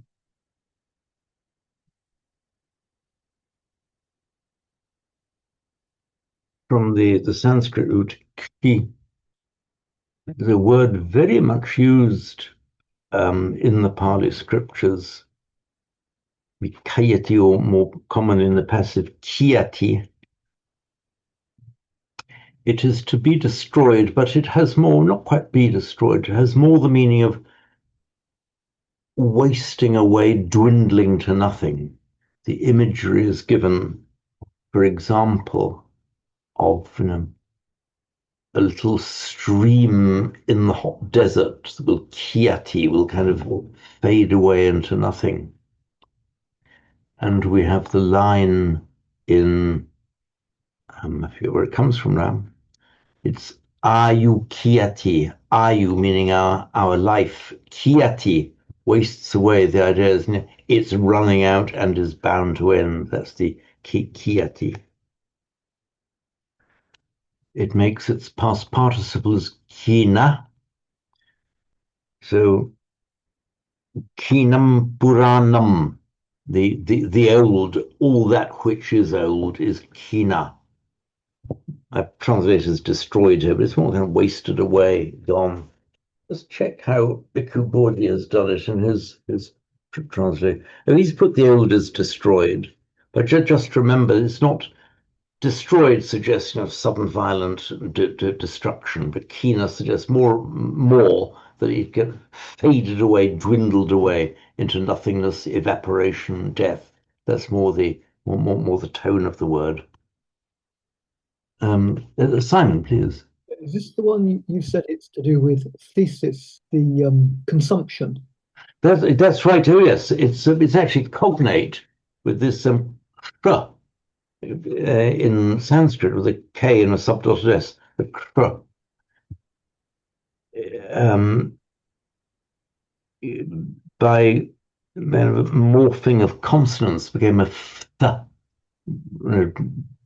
from the Sanskrit root ki, the word very much used in the Pali scriptures, kayati, or more common in the passive kiati. It is to be destroyed, but it has more, not quite be destroyed, it has more the meaning of wasting away, dwindling to nothing. The imagery is given, for example, of a little stream in the hot desert that will kiati, will kind of fade away into nothing. And we have the line in, I forget where it comes from now. It's ayu kiati, ayu meaning our life, kiati wastes away. The idea is it's running out and is bound to end. That's the kiati. It makes its past participles kina. So kinam puranam, the old, all that which is old is kina. I've translated as destroyed here, but it's more kind of wasted away, gone. Let's check how Bhikkhu Bodhi has done it in his translation. Oh, he's put the old as destroyed, but just remember, it's not destroyed suggestion of sudden violent destruction, but kina suggests more that it get faded away, dwindled away into nothingness, evaporation, death. That's more the tone of the word. Simon, please. Is this the one you said it's to do with thesis, the consumption? That's right. Oh yes, it's actually cognate with this in Sanskrit with a K and a subdotted S. The kr. By morphing of consonants became a th,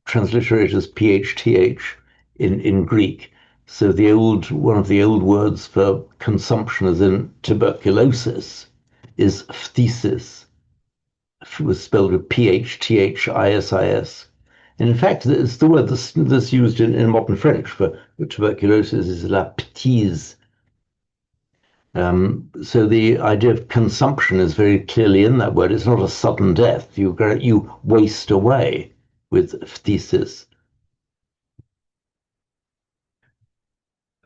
transliterated as phth in Greek. So one of the old words for consumption, as in tuberculosis, is phthisis. It was spelled with phthis. And in fact, it's the word that's used in modern French for tuberculosis is la ptise. So the idea of consumption is very clearly in that word. It's not a sudden death. You waste away with phthisis.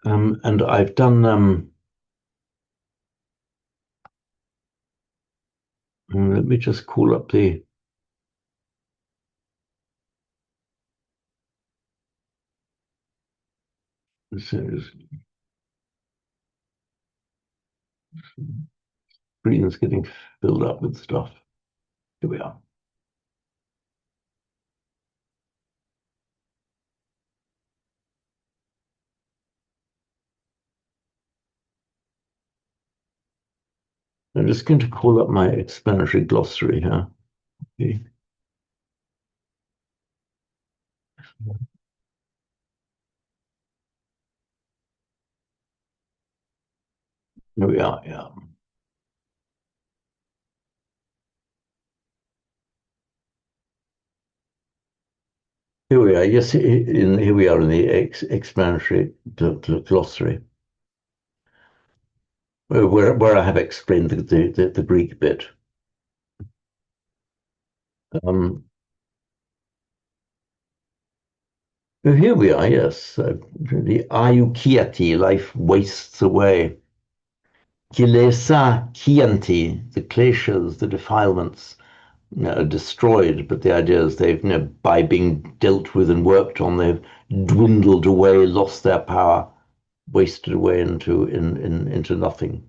And I've done, let me just call up the, screen's getting filled up with stuff. Here we are. I'm just going to call up my explanatory glossary here. Okay. Here we are, yeah. Here we are. Yes, here we are in the explanatory glossary, where I have explained the Greek bit. Here we are. Yes, the ayukiati, life wastes away. Kilesa kianti, the kleshas, the defilements, are destroyed, but the idea is they've, by being dealt with and worked on, they've dwindled away, lost their power, wasted away into nothing.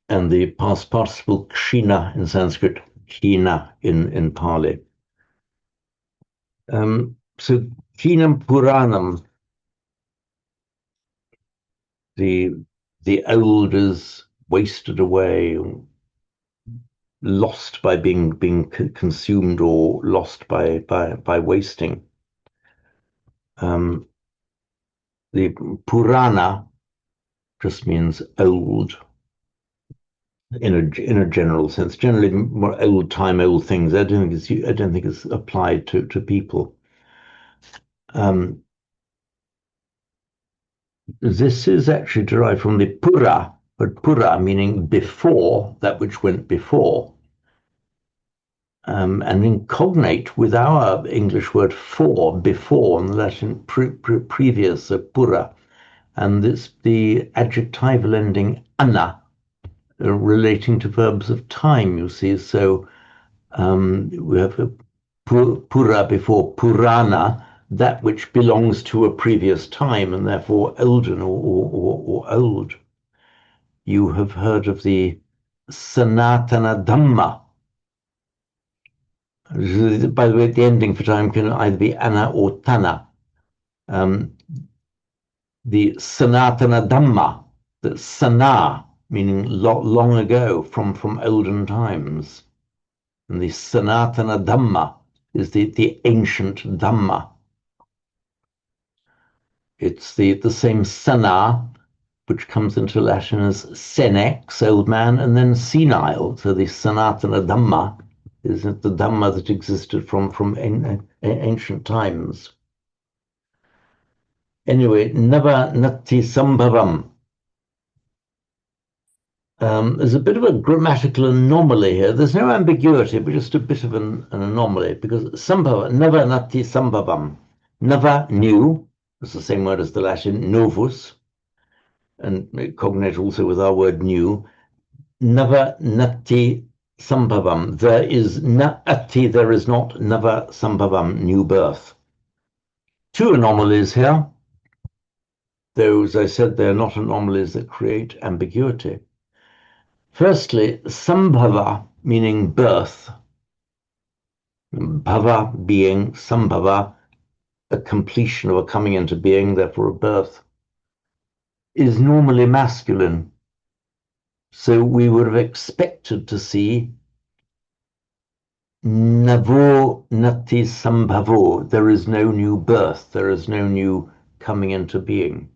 And the past participle kshina in Sanskrit, kina in Pali. So kinam puranam, the old is wasted away, lost by being consumed, or lost by wasting. The Purana just means old. in a general sense. Generally, more old things. I don't think it's applied to people. This is actually derived from the pura, but pura meaning before, that which went before. And in cognate with our English word for, before, in the Latin previous, so pura. And it's the adjectival ending ana, relating to verbs of time, you see. So we have a pura before purana, that which belongs to a previous time and therefore olden or old. You have heard of the Sanatana Dhamma. By the way, the ending for time can either be ana or tana. The Sanatana Dhamma, the sana, meaning long ago, from olden times. And the Sanatana Dhamma is the ancient Dhamma. It's the same sana, which comes into Latin as senex, old man, and then senile. So the Sanatana Dhamma is the Dhamma that existed from ancient times. Anyway, Nava Natti Sambhavam. There's a bit of a grammatical anomaly here. There's no ambiguity, but just a bit of an anomaly, because Sambhava, Nava Natti Sambhavam. Nava, new, it's the same word as the Latin novus, and cognate also with our word new. Nava Natti Sambhavam. There is Natti, there is not Nava Sambhavam, new birth. Two anomalies here. Though, as I said, they're not anomalies that create ambiguity. Firstly, Sambhava, meaning birth. Bhava being, Sambhava, a completion of a coming into being, therefore a birth, is normally masculine. So we would have expected to see Navo Nati Sambhavo. There is no new birth, there is no new coming into being.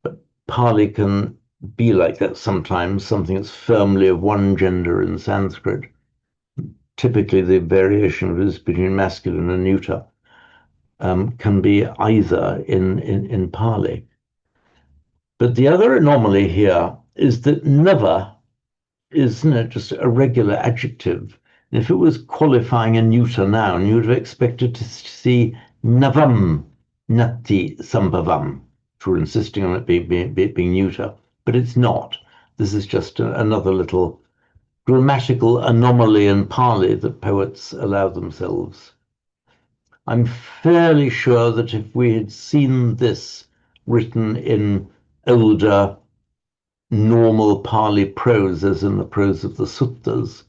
But Pali can be like that sometimes, something that's firmly of one gender in Sanskrit. Typically the variation is between masculine and neuter, can be either in Pali. But the other anomaly here is that never is just a regular adjective. And if it was qualifying a neuter noun, you would have expected to see navam nati sambhavam, if we're insisting on it being neuter, but it's not. This is just another little grammatical anomaly in Pali that poets allow themselves. I'm fairly sure that if we had seen this written in older, normal Pali prose, as in the prose of the suttas,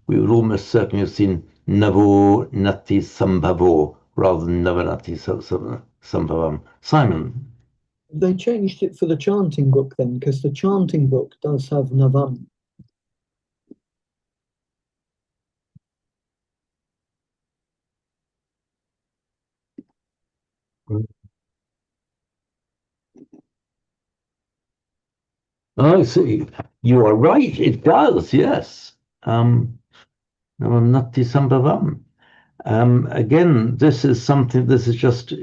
we would almost certainly have seen Navo Nati Sambhavo rather than Navanati Sambhavam. Simon? They changed it for the chanting book then, because the chanting book does have Navam. Oh, see, you are right. It does, yes. Nati Sambhavam. Again, this is something. This is just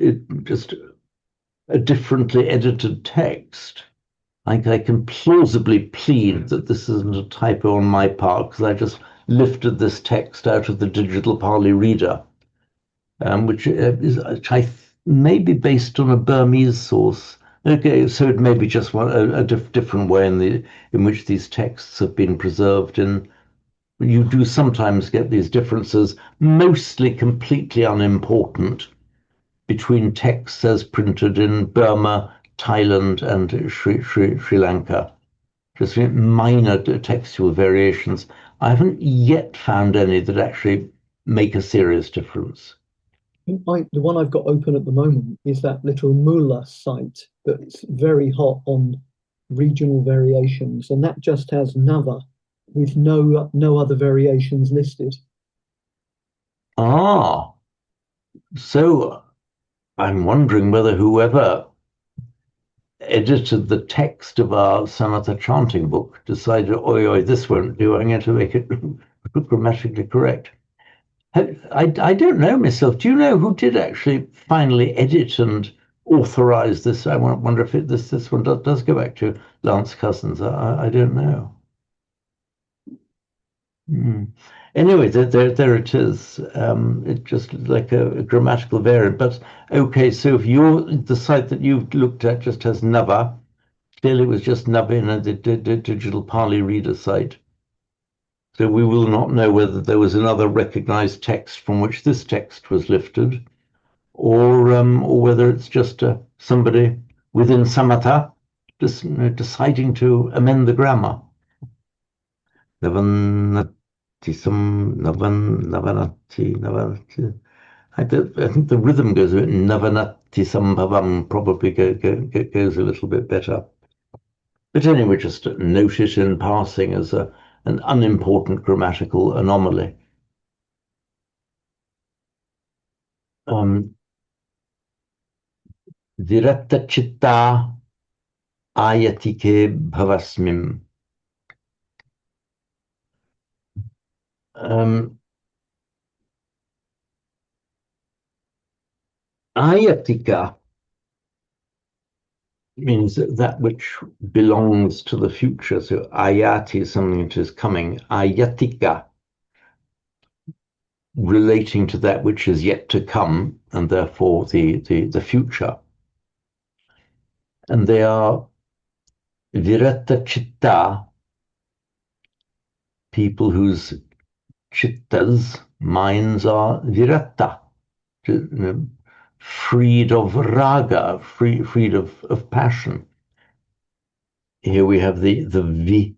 a differently edited text. I can plausibly plead that this isn't a typo on my part because I just lifted this text out of the digital Pali reader, which may be based on a Burmese source. Okay, so it may be just a different way in which these texts have been preserved. And you do sometimes get these differences, mostly completely unimportant, between texts as printed in Burma, Thailand, and Sri Lanka. Just minor textual variations. I haven't yet found any that actually make a serious difference. The one I've got open at the moment is that little Moola site that's very hot on regional variations, and that just has Nava with no other variations listed. Ah, so I'm wondering whether whoever edited the text of our Samatha chanting book, decided, oi, this won't do, I'm going to make it grammatically correct. I don't know myself. Do you know who did actually finally edit and authorize this? I wonder if this one does go back to Lance Cousins. I don't know. Anyway, there it is. It's just like a grammatical variant. But okay, so if the site that you've looked at just has Nava, clearly it was just Nava in the digital Pali reader site. So we will not know whether there was another recognized text from which this text was lifted, or whether it's just somebody within Samatha just deciding to amend the grammar. Navanati. I think the rhythm goes a bit Navanati Sambhavam, probably goes a little bit better. But anyway, just note it in passing as an unimportant grammatical anomaly. Viratta chitta ayatike bhavasmim. Ayatika means that which belongs to the future. So ayati is something that is coming. Ayatika, relating to that which is yet to come, and therefore the future. And they are virata chitta, people whose chittas, minds, are virata, freed of raga, freed of passion. Here we have the vi,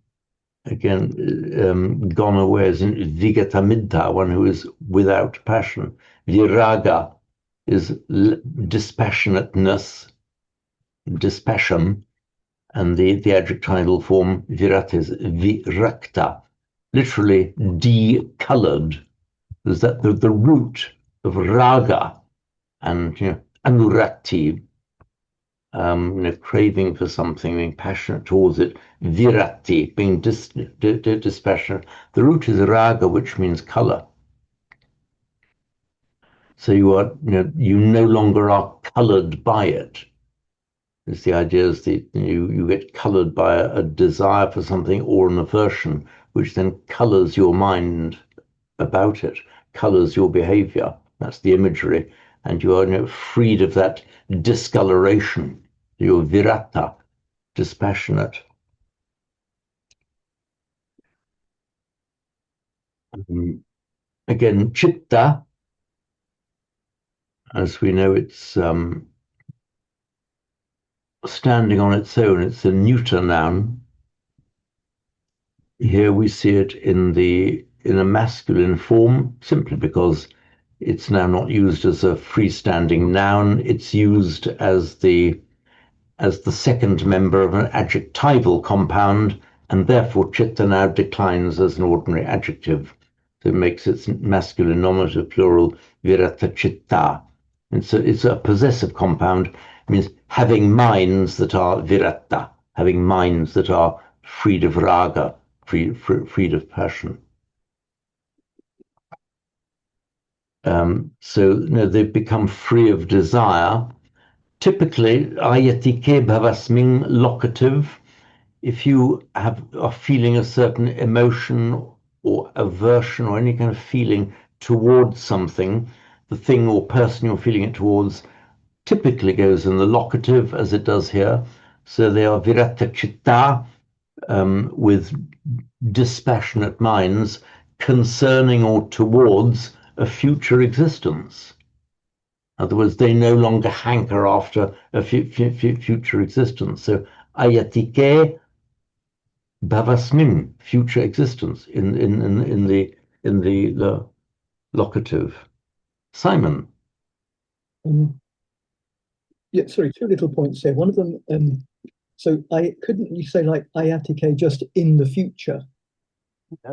again, gone away, as in vigatamidda, one who is without passion. Viraga is dispassionateness, dispassion, and the adjectival form virata is virakta, literally decolored. Is that the root of raga and anurakti, craving for something, being passionate towards it, virati, being dispassionate. The root is raga, which means color. So you no longer are colored by it. It's the idea is that you get colored by a desire for something or an aversion, which then colors your mind about it, colors your behavior. That's the imagery. And you are freed of that discoloration. You're virata, dispassionate. Again, chitta, as we know, it's standing on its own. It's a neuter noun. Here we see it in a masculine form, simply because it's now not used as a freestanding noun. It's used as the second member of an adjectival compound, and therefore chitta now declines as an ordinary adjective. So it makes its masculine nominative plural virata chitta. It's a possessive compound. It means having minds that are virata, having minds that are freed of raga, freed of passion. So they've become free of desire. Typically, ayatike bhavasmin locative. If you are feeling a certain emotion or aversion or any kind of feeling towards something, the thing or person you're feeling it towards typically goes in the locative, as it does here. So they are virata chitta, with dispassionate minds concerning or towards a future existence. In other words, they no longer hanker after a future existence. So ayatike bhavasmin, future existence, in the locative. Simon. Yeah, sorry, two little points there. One of them, so couldn't you say like ayatike just in the future?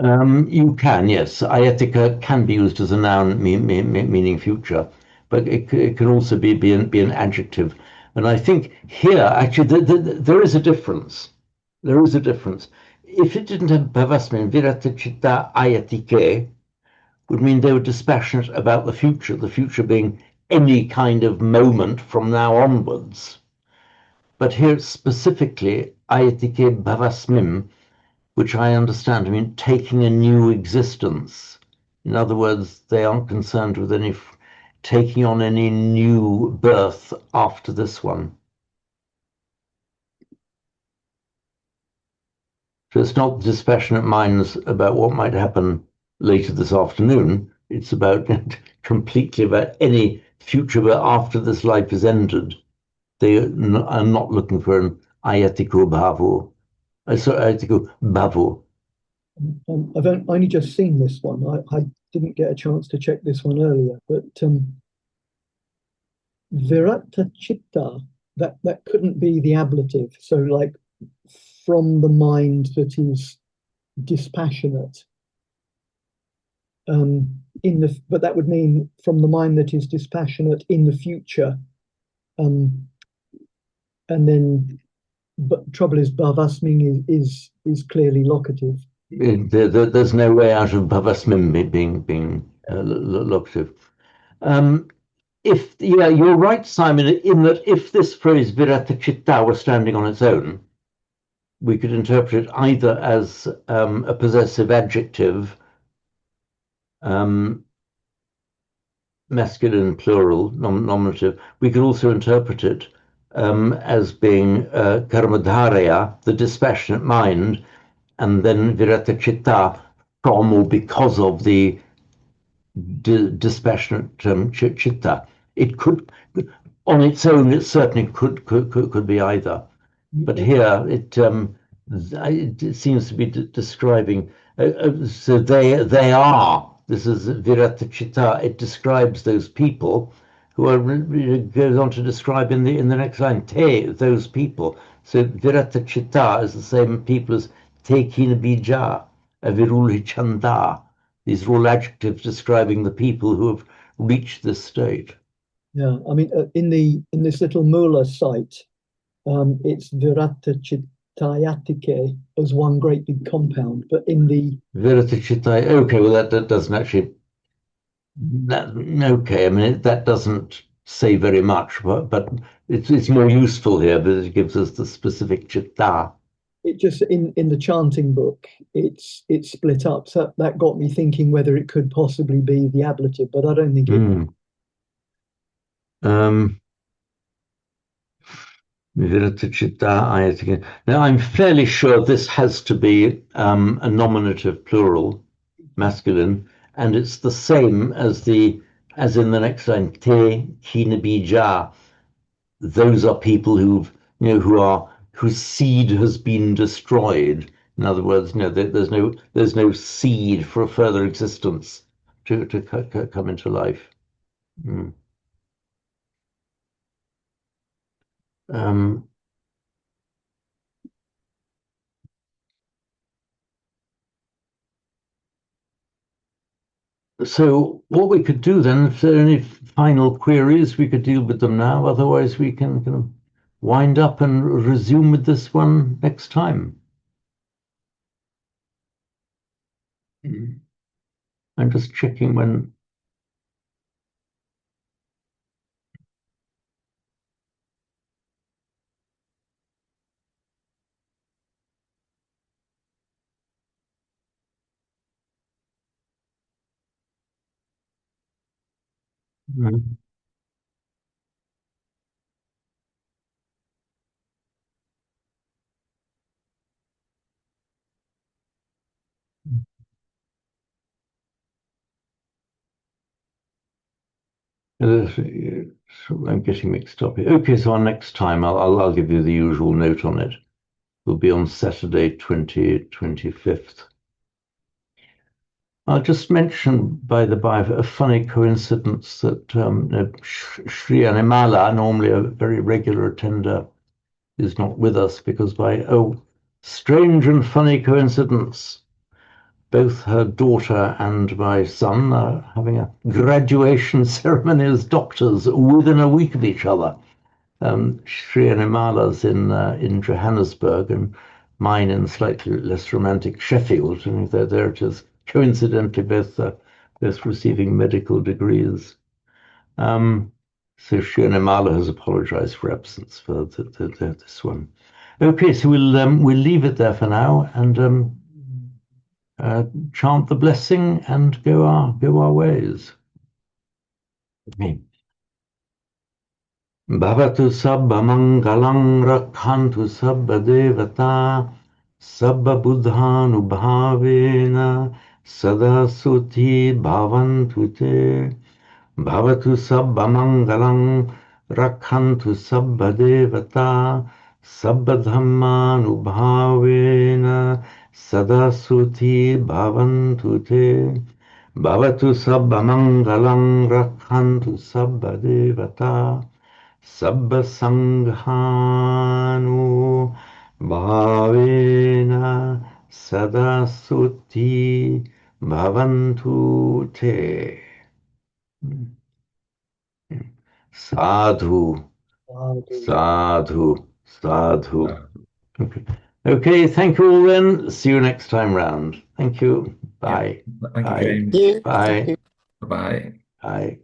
You can, yes. Ayatika can be used as a noun meaning future, but it can also be an adjective. And I think here, actually, there is a difference. There is a difference. If it didn't have Bhavasmin, Viratachita Ayatike would mean they were dispassionate about the future being any kind of moment from now onwards. But here specifically, Ayatike Bhavasmim, which I understand to mean taking a new existence. In other words, they aren't concerned with any taking on any new birth after this one. So it's not dispassionate minds about what might happen later this afternoon. It's about completely about any future where after this life is ended. They are not looking for an ayatiko bhavo. Ayatiko bhavo. I've only just seen this one. I didn't get a chance to check this one earlier, but virata chitta, that couldn't be the ablative. So like from the mind that is dispassionate. But that would mean from the mind that is dispassionate in the future. And then, but trouble is Bhavasming is clearly locative. There's no way out of Bhavasmim being locative. You're right, Simon, in that if this phrase virata chitta were standing on its own, we could interpret it either as a possessive adjective, masculine plural, nominative. We could also interpret it as being karmadharaya, the dispassionate mind, and then virata chitta, from or because of the dispassionate chitta. It could, on its own, it certainly could be either. But here it seems to be describing. So they are. This is virata chitta. It describes those people who are. It goes on to describe in the next line te, those people. So virata chitta is the same people as te kina bija, aviruli chanda. These are all adjectives describing the people who have reached this state. Yeah, I mean, in this little Mula site, it's virata chittayatike as one great big compound, but in the virata chitta, okay, well that doesn't actually. Okay, I mean that doesn't say very much, but it's more useful here because it gives us the specific chitta. It just in the chanting book, it's split up. So that got me thinking whether it could possibly be the ablative, but I don't think it. Now I'm fairly sure this has to be a nominative plural, masculine, and it's the same as in the next line, te kina bija. Those are people whose seed has been destroyed. In other words, there's no seed for a further existence to come into life. So what we could do then, if there are any final queries, we could deal with them now. Otherwise, we can kind of wind up and resume with this one next time. I'm just checking when. I'm getting mixed up here. Okay, so on next time, I'll give you the usual note on it. Will be on Saturday, 25th. I'll just mention, by the by, a funny coincidence that Sri Animala, normally a very regular attender, is not with us because strange and funny coincidence, both her daughter and my son are having a graduation ceremony as doctors within a week of each other. Srianimala's in Johannesburg and mine in slightly less romantic Sheffield. And they're just coincidentally both receiving medical degrees. So Srianimala has apologized for absence for this one. Okay, so we'll leave it there for now and chant the blessing and go our ways. Okay. Bhavatu sabba mangalang rakhantu sabba devata sabba buddhanubhavena sada suti bhavantu te. Bhavatu sabba mangalang rakhantu sabba devata sabba dhammanubhavena sada suti bhavantu te. Bhavatu sabba mangalang rakhantu sabba devata sabba sanghanu bhavena sada suti bhavantu te. Sadhu, sadhu, sadhu. Okay, thank you all then. See you next time round. Thank you. Bye. Thank you, Bye. James. Bye. Bye. Bye.